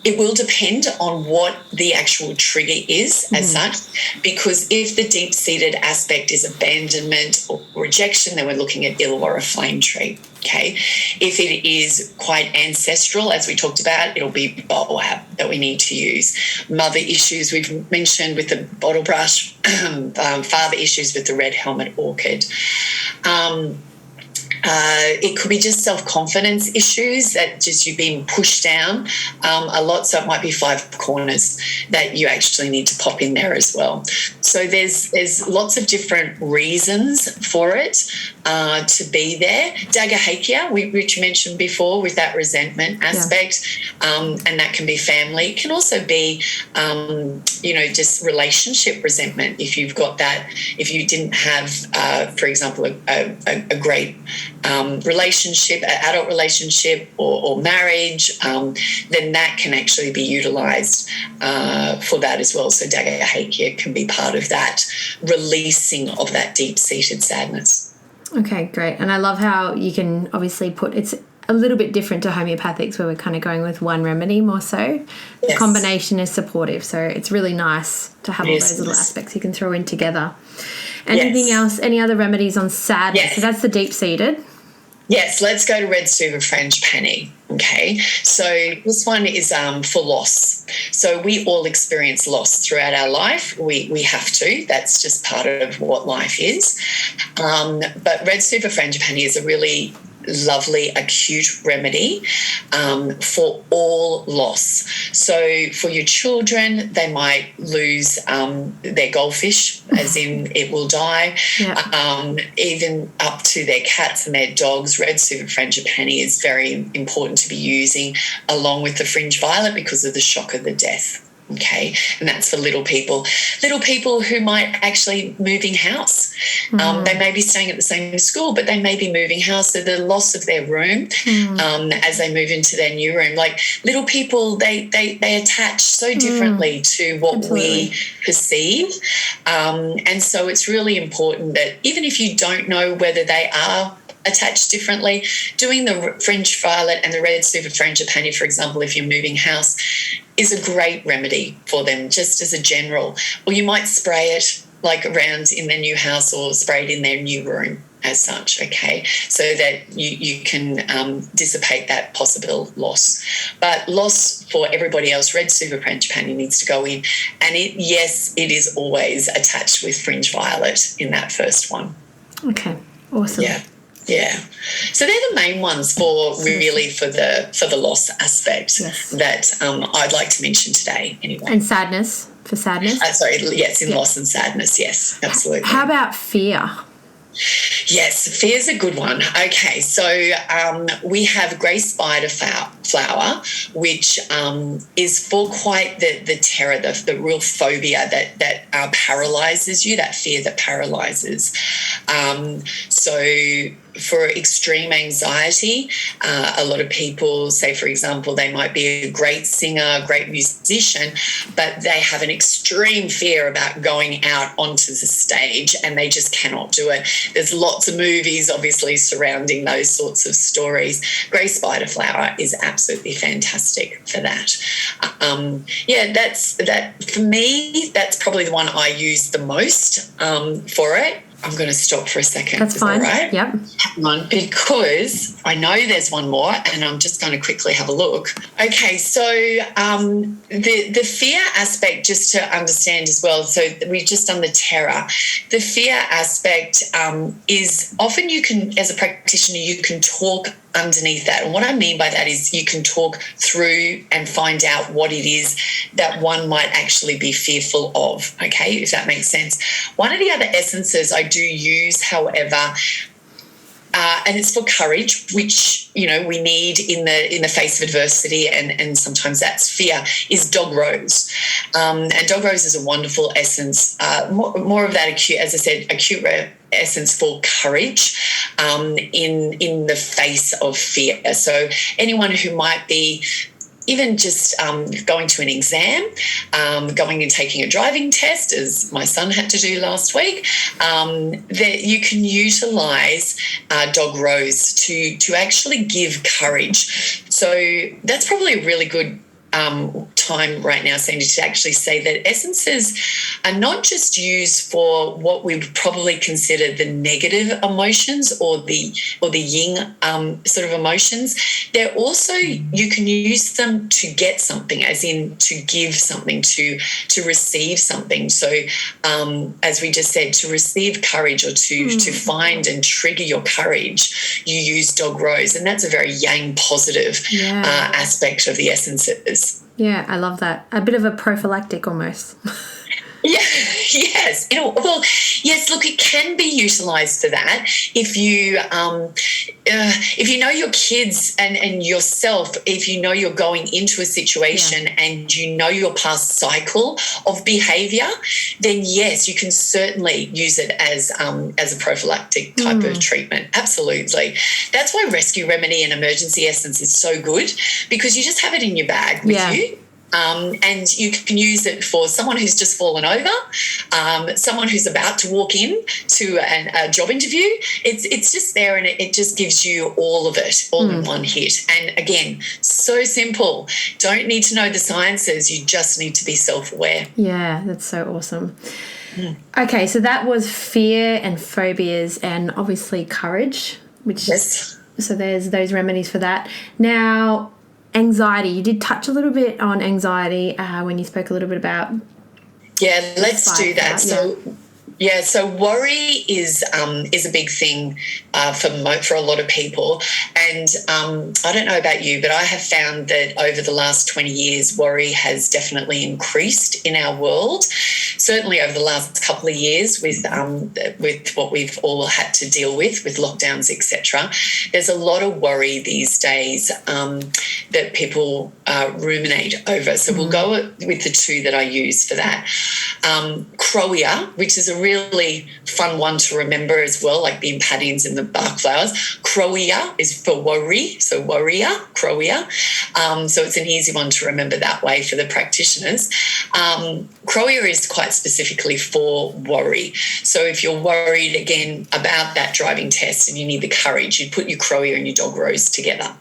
It will depend on what the actual trigger is as such, because if the deep-seated aspect is abandonment or rejection, then we're looking at Illawarra flame tree, okay? If it is quite ancestral, as we talked about, it'll be boab that we need to use. Mother issues we've mentioned with the bottle brush, father issues with the red helmet orchid. It could be just self-confidence issues that just you've been pushed down a lot, so it might be 5 corners that you actually need to pop in there as well. So there's lots of different reasons for it to be there. Dagger Hakea, which you mentioned before, with that resentment aspect, and that can be family. It can also be, just relationship resentment. If you've got that, if you didn't have, for example, a great relationship, an adult relationship or marriage, then that can actually be utilised for that as well. So Dagger Hakea can be part of that releasing of that deep-seated sadness. Okay, great. And I love how you can obviously it's a little bit different to homeopathics where we're kind of going with one remedy more so. The combination is supportive, so it's really nice to have all those little aspects you can throw in together. Anything else, any other remedies on sadness? Yes. So that's the deep-seated. Yes, let's go to red super frangipani. Okay, so this one is for loss. So we all experience loss throughout our life. We have to. That's just part of what life is. But red super frangipani is a really lovely acute remedy for all loss. So for your children, they might lose their goldfish, as in it will die. Even up to their cats and their dogs, red super frangipani is very important to be using along with the fringe violet because of the shock of the death. Okay, and that's for little people who might actually moving house. They may be staying at the same school, but they may be moving house. So the loss of their room as they move into their new room, like little people, they attach so differently to what we perceive. And so it's really important that even if you don't know whether they are attached differently, doing the fringe violet and the red super frangipani, for example, if you're moving house, is a great remedy for them just as a general. Or you might spray it like around in their new house or spray it in their new room as such, okay, so that you can dissipate that possible loss. But loss for everybody else, red super frangipani needs to go in, and it is always attached with fringe violet in that first one. Okay, awesome. Yeah. So they're the main ones for the loss aspect that I'd like to mention today anyway. And sadness, for sadness? Loss and sadness, yes, absolutely. How about fear? Yes, fear's a good one. Okay, so we have grey spider flower, which is for quite the terror, the real phobia that paralyses you, that fear that paralyses. So for extreme anxiety. A lot of people say, for example, they might be a great singer, great musician, but they have an extreme fear about going out onto the stage and they just cannot do it. There's lots of movies, obviously, surrounding those sorts of stories. Grey spider flower is absolutely fantastic for that. For me, that's probably the one I use the most for it. I'm going to stop for a second. That's fine. That right? Yep. Hang on, because I know there's one more and I'm just going to quickly have a look. Okay, so the fear aspect, just to understand as well, so we've just done the terror. The fear aspect is often you can, as a practitioner, you can talk underneath that. And what I mean by that is you can talk through and find out what it is that one might actually be fearful of, okay, if that makes sense. One of the other essences I do use, however, and it's for courage, which, you know, we need in the face of adversity, and sometimes that's fear, is dog rose. And dog rose is a wonderful essence, more of that acute, as I said, acute essence for courage in the face of fear. So anyone who might be even just going to an exam, going and taking a driving test, as my son had to do last week, that you can utilise dog rose to actually give courage. So that's probably a really good time right now, Sandy, to actually say that essences are not just used for what we would probably consider the negative emotions or the yin sort of emotions. They're also, you can use them to get something, as in to give something, to receive something. So as we just said, to receive courage or to find and trigger your courage, you use dog rose, and that's a very yang positive aspect of the essences. Yeah, I love that. A bit of a prophylactic almost. Yeah, yes. Yes, look, it can be utilised for that. If you know your kids and yourself, if you know you're going into a situation and you know your past cycle of behaviour, then yes, you can certainly use it as a prophylactic type of treatment. Absolutely. That's why Rescue Remedy and Emergency Essence is so good, because you just have it in your bag with you. And you can use it for someone who's just fallen over, someone who's about to walk in to a job interview. It's just there, and it just gives you all of it, all in one hit. And again, so simple. Don't need to know the sciences. You just need to be self-aware. Yeah, that's so awesome. Okay, so that was fear and phobias and obviously courage, which so there's those remedies for that. Now, anxiety. You did touch a little bit on anxiety when you spoke a little bit about. Yeah, let's do that. So worry is a big thing for a lot of people, and I don't know about you, but I have found that over the last 20 years, worry has definitely increased in our world. Certainly over the last couple of years, with what we've all had to deal with lockdowns, etc. There's a lot of worry these days that people ruminate over. So we'll go with the two that I use for that. Crowia, which is a really fun one to remember as well, like the impatiens and the bark flowers. Crowia is for worry, so warrior, crowia. So it's an easy one to remember that way for the practitioners. Crowia is quite specifically for worry. So if you're worried, again, about that driving test and you need the courage, you put your crowia and your dog rose together,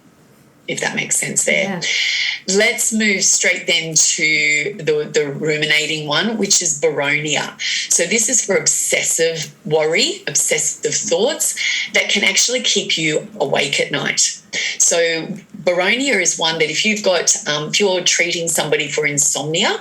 if that makes sense there. Yeah. Let's move straight then to the ruminating one, which is Boronia. So this is for obsessive worry, obsessive thoughts that can actually keep you awake at night. So Boronia is one that if you're treating somebody for insomnia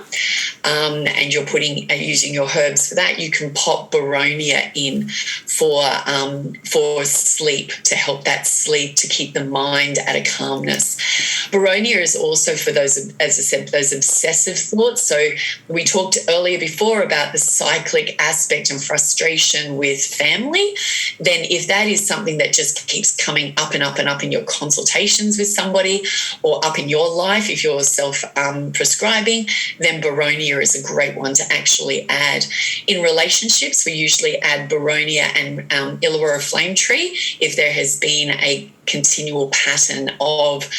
and you're using your herbs for that, you can pop Boronia in for sleep, to help that sleep, to keep the mind at a calmness. Baronia is also for those, as I said, those obsessive thoughts. So we talked earlier before about the cyclic aspect and frustration with family. Then if that is something that just keeps coming up and up and up in your consultations with somebody, or up in your life if you're self-prescribing, then Baronia is a great one to actually add. In relationships, we usually add Baronia and Illawarra flame tree if there has been a continual pattern of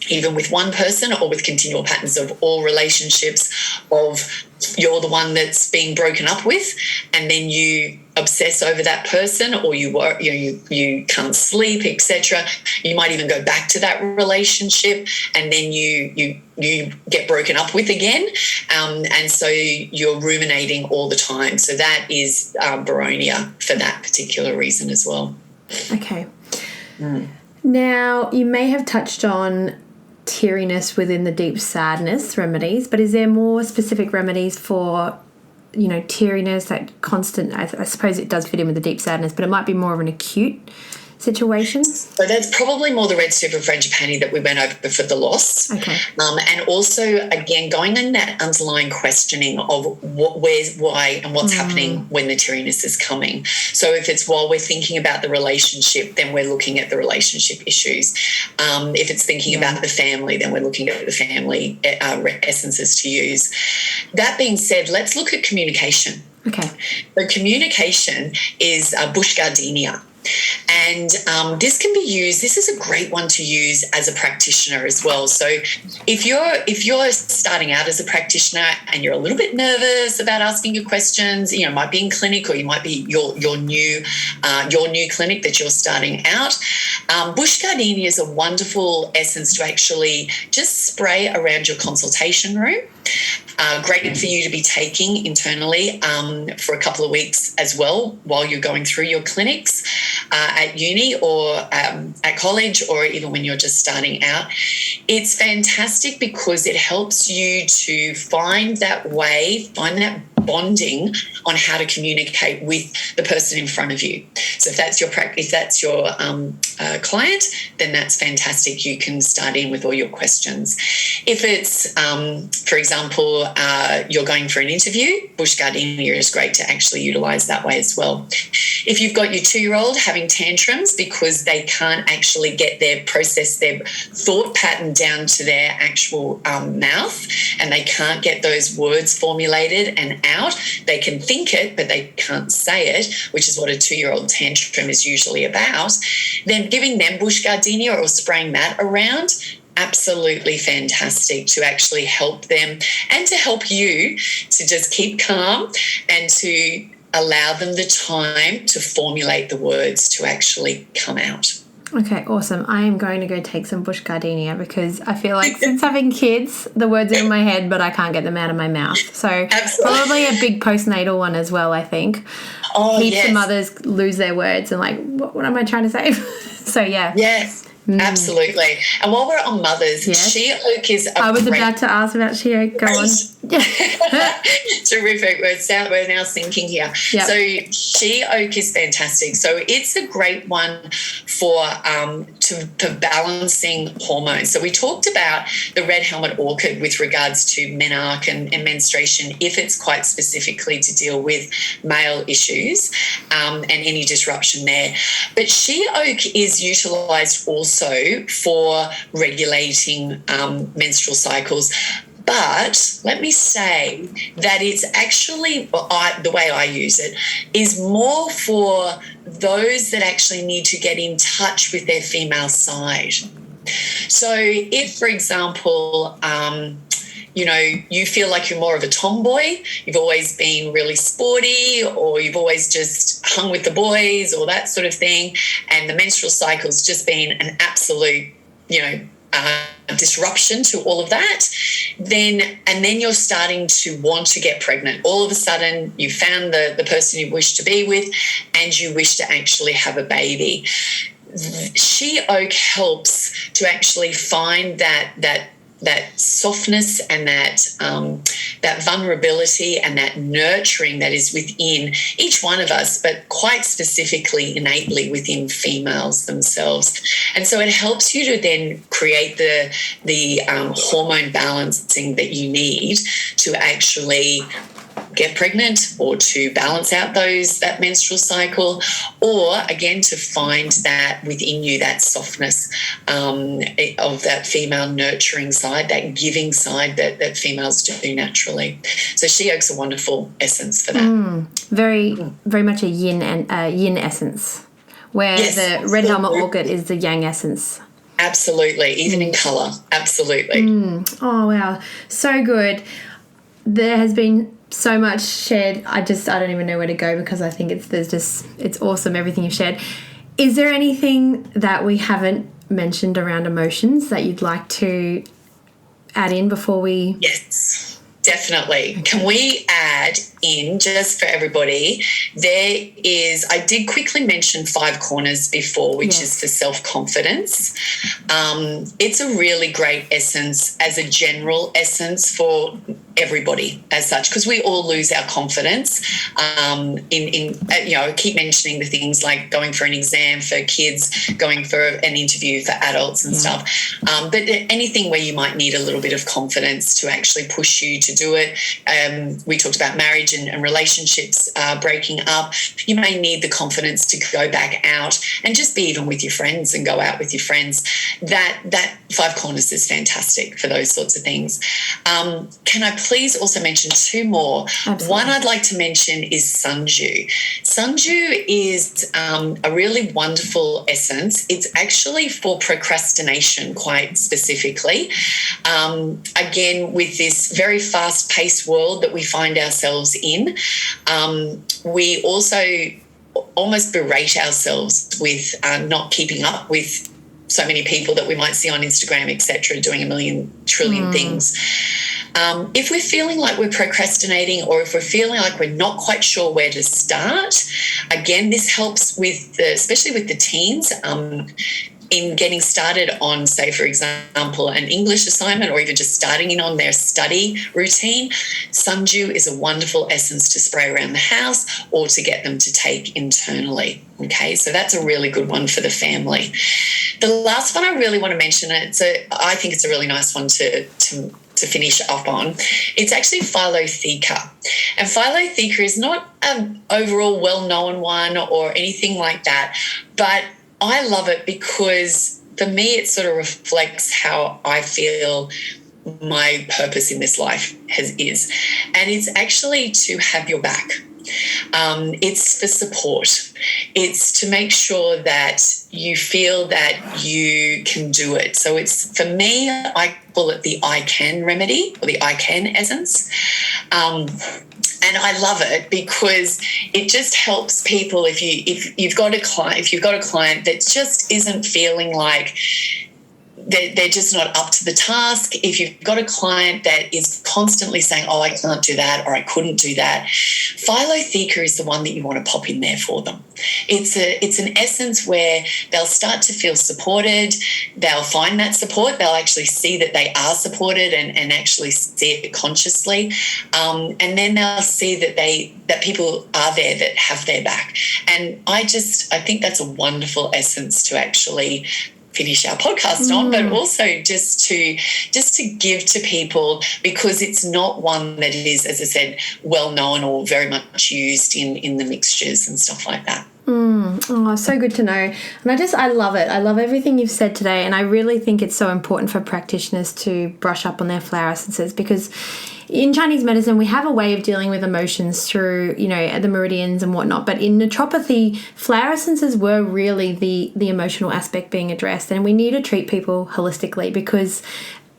even with one person, or with continual patterns of all relationships of you're the one that's being broken up with, and then you obsess over that person, or you can't sleep, etc. You might even go back to that relationship, and then you get broken up with again, and so you're ruminating all the time. So that is Baronia for that particular reason as well. Okay. Now, you may have touched on teariness within the deep sadness remedies, but is there more specific remedies for, teariness, that constant, I suppose it does fit in with the deep sadness, but it might be more of an acute situation? So that's probably more the red super frangipani that we went over for the loss. Okay. And also, again, going in that underlying questioning of where's, why, and what's happening when the teariness is coming. So if it's while we're thinking about the relationship, then we're looking at the relationship issues. If it's thinking about the family, then we're looking at the family essences to use. That being said, let's look at communication. Okay. So communication is bush gardenia. And this can be used, this is a great one to use as a practitioner as well. So if you're starting out as a practitioner and you're a little bit nervous about asking your questions, might be in clinic, or you might be your new clinic that you're starting out, bush gardenia is a wonderful essence to actually just spray around your consultation room. Great for you to be taking internally for a couple of weeks as well while you're going through your clinics at uni or at college, or even when you're just starting out. It's fantastic because it helps you to find that bonding on how to communicate with the person in front of you. So if that's your client, then that's fantastic. You can start in with all your questions. If it's, for example, you're going for an interview, bush gardenia is great to actually utilise that way as well. If you've got your 2-year-old having tantrums because they can't actually get their thought pattern down to their actual mouth, and they can't get those words formulated and out, they can think it, but they can't say it, which is what a 2-year-old tantrum is usually about, then giving them bush gardenia or spraying that around, absolutely fantastic to actually help them and to help you to just keep calm and to allow them the time to formulate the words to actually come out. Okay, awesome. I am going to go take some bush gardenia because I feel like since having kids, the words are in my head, but I can't get them out of my mouth. So absolutely. Probably a big postnatal one as well, I think. Heaps of mothers lose their words and what am I trying to say? So, yeah. Yes. Absolutely. And while we're on mothers, shea oak is I was about to ask about shea oak. Go on. Terrific. We're now thinking here. Yep. So shea oak is fantastic. So it's a great one for balancing hormones. So we talked about the red helmet orchid with regards to menarche and menstruation, if it's quite specifically to deal with male issues and any disruption there. But shea oak is utilised also for regulating menstrual cycles. But let me say that it's actually, the way I use it, is more for those that actually need to get in touch with their female side. So if, for example, you feel like you're more of a tomboy, you've always been really sporty, or you've always just hung with the boys or that sort of thing, and the menstrual cycle's just been an absolute, disruption to all of that, then you're starting to want to get pregnant. All of a sudden you found the person you wish to be with and you wish to actually have a baby. Shea oak helps to actually find that softness and that vulnerability and that nurturing that is within each one of us, but quite specifically innately within females themselves. And so it helps you to then create the hormone balancing that you need to actually get pregnant or to balance out that menstrual cycle, or again to find that within you, that softness of that female nurturing side, that giving side that females do naturally. So she oak's a wonderful essence for that. Very, very much a yin and yin essence, where the red helmet orchid is the yang essence. Absolutely, even in colour. Absolutely. Oh wow, so good. There has been so much shared. I don't even know where to go, because I think it's awesome everything you've shared. Is there anything that we haven't mentioned around emotions that you'd like to add in before we? Yes, definitely. Can we add in, just for everybody, I did quickly mention 5 corners before, which is for self-confidence. It's a really great essence as a general essence for everybody as such, because we all lose our confidence I keep mentioning the things like going for an exam for kids, going for an interview for adults and stuff, but anything where you might need a little bit of confidence to actually push you to do it. We talked about marriage and relationships breaking up. You may need the confidence to go back out and just be even with your friends and go out with your friends. That 5 corners is fantastic for those sorts of things. Can I please also mention 2 more? Absolutely. One I'd like to mention is sundew. Sundew is a really wonderful essence. It's actually for procrastination quite specifically. Again, with this very fast-paced world that we find ourselves in, we also almost berate ourselves with not keeping up with so many people that we might see on Instagram, etc., doing a million trillion things. If we're feeling like we're procrastinating, or if we're feeling like we're not quite sure where to start, again, this helps especially with the teens, in getting started on, say, for example, an English assignment, or even just starting in on their study routine. Sundew is a wonderful essence to spray around the house or to get them to take internally. Okay, so that's a really good one for the family. The last one I really want to mention, I think it's a really nice one to finish up on. It's actually Philotheca. And Philotheca is not an overall well-known one or anything like that, but I love it because for me it sort of reflects how I feel my purpose in this life is. And it's actually to have your back. It's for support. It's to make sure that you feel that you can do it. So it's, for me, I call it the I can remedy, or the I can essence. And I love it because it just helps people. If you've got a client that just isn't feeling like they're just not up to the task, if you've got a client that is constantly saying, oh, I can't do that, or I couldn't do that, Philotheca is the one that you want to pop in there for them. It's an essence where they'll start to feel supported. They'll find that support. They'll actually see that they are supported and actually see it consciously. And then they'll see that people are there that have their back. And I think that's a wonderful essence to actually finish our podcast on, but also just to give to people, because it's not one that is, as I said, well known or very much used in the mixtures and stuff like that. Oh, so good to know. And I love it. I love everything you've said today, and I really think it's so important for practitioners to brush up on their flower essences, because in Chinese medicine, we have a way of dealing with emotions through, the meridians and whatnot. But in naturopathy, flower essences were really the emotional aspect being addressed. And we need to treat people holistically, because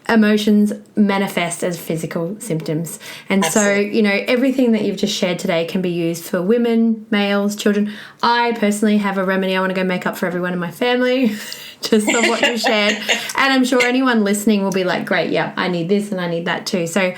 emotions manifest as physical symptoms. And Absolutely. So, everything that you've just shared today can be used for women, males, children. I personally have a remedy I want to go make up for everyone in my family, just of what you shared. And I'm sure anyone listening will be like, great, yeah, I need this and I need that too. So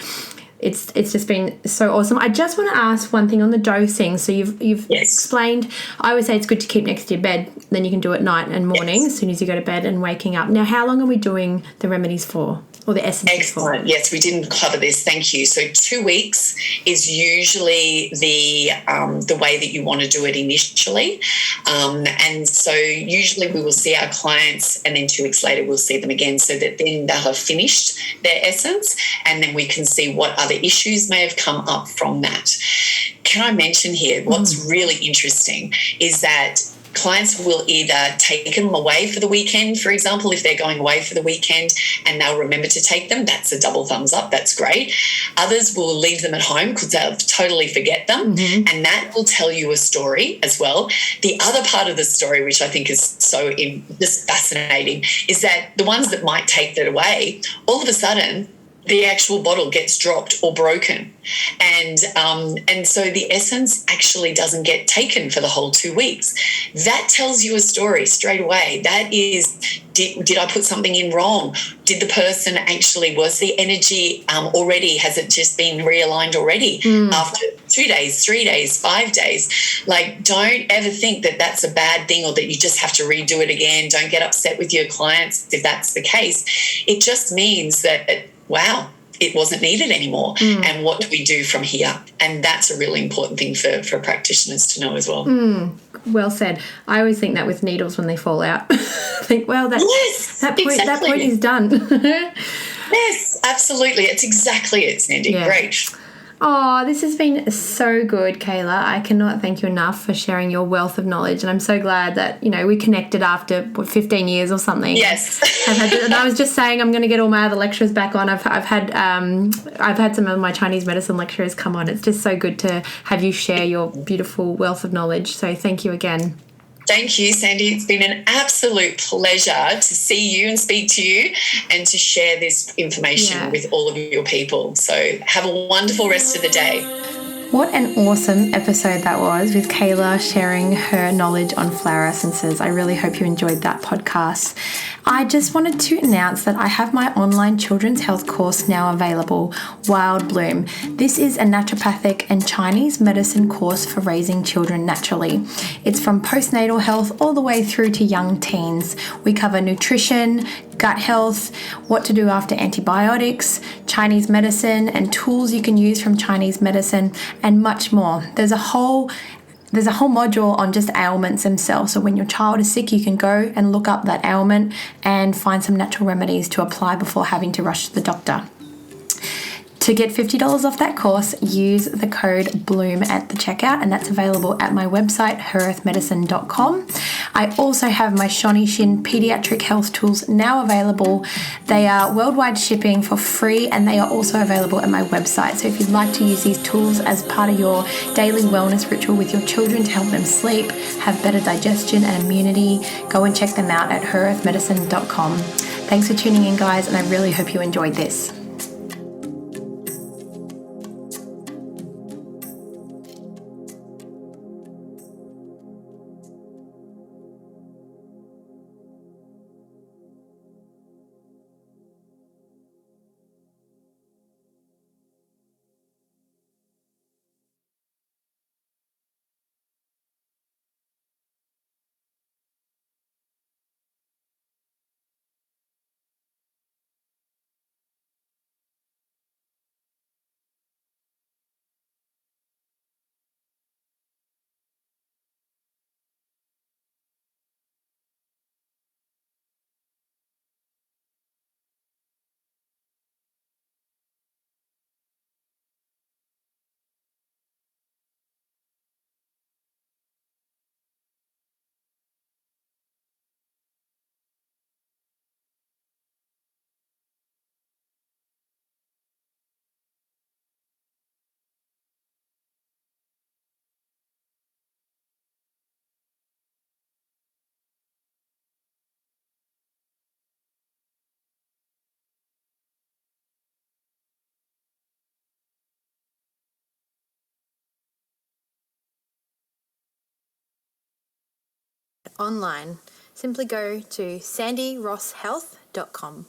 it's just been so awesome. I just want to ask one thing on the dosing. So you've explained, I would say it's good to keep next to your bed, then you can do it night and morning as soon as you go to bed and waking up. Now, how long are we doing the remedies for, or the essences Excellent. for? Yes, we didn't cover this. Thank you. So 2 weeks is usually the way that you want to do it initially. And so usually we will see our clients and then 2 weeks later we'll see them again, so that then they'll have finished their essence and then we can see what other issues may have come up from that. Can I mention here, what's really interesting is that clients will either take them away for the weekend, for example, if they're going away for the weekend and they'll remember to take them, that's a double thumbs up, that's great. Others will leave them at home because they'll totally forget them, and that will tell you a story as well. The other part of the story, which I think is so just fascinating, is that the ones that might take that away, all of a sudden the actual bottle gets dropped or broken. And so the essence actually doesn't get taken for the whole 2 weeks. That tells you a story straight away. That is, did I put something in wrong? Did the person actually, was the energy already, has it just been realigned already after 2 days, 3 days, 5 days? Like, don't ever think that that's a bad thing or that you just have to redo it again. Don't get upset with your clients if that's the case. It just means that, wow, it wasn't needed anymore. And what do we do from here? And that's a really important thing for practitioners to know as well. Well said. I always think that with needles when they fall out. I think, well, that point is done. Yes, absolutely. It's exactly it, Sandy. Yeah. Great. Oh, this has been so good, Kayla. I cannot thank you enough for sharing your wealth of knowledge, and I'm so glad that, we connected after 15 years or something. Yes. And I was just saying I'm going to get all my other lecturers back on. I've had some of my Chinese medicine lecturers come on. It's just so good to have you share your beautiful wealth of knowledge. So thank you again. Thank you, Sandy. It's been an absolute pleasure to see you and speak to you and to share this information with all of your people. So have a wonderful rest of the day. What an awesome episode that was, with Kayla sharing her knowledge on flower essences. I really hope you enjoyed that podcast. I just wanted to announce that I have my online children's health course now available, Wild Bloom. This is a naturopathic and Chinese medicine course for raising children naturally. It's from postnatal health all the way through to young teens. We cover nutrition, gut health, what to do after antibiotics, Chinese medicine and tools you can use from Chinese medicine, and much more. There's a whole module on just ailments themselves. So when your child is sick, you can go and look up that ailment and find some natural remedies to apply before having to rush to the doctor. To get $50 off that course, use the code BLOOM at the checkout, and that's available at my website, herearthmedicine.com. I also have my Shoni Shin pediatric health tools now available. They are worldwide shipping for free, and they are also available at my website. So if you'd like to use these tools as part of your daily wellness ritual with your children to help them sleep, have better digestion and immunity, go and check them out at herearthmedicine.com. Thanks for tuning in, guys, and I really hope you enjoyed this. Online, simply go to sandyrosshealth.com.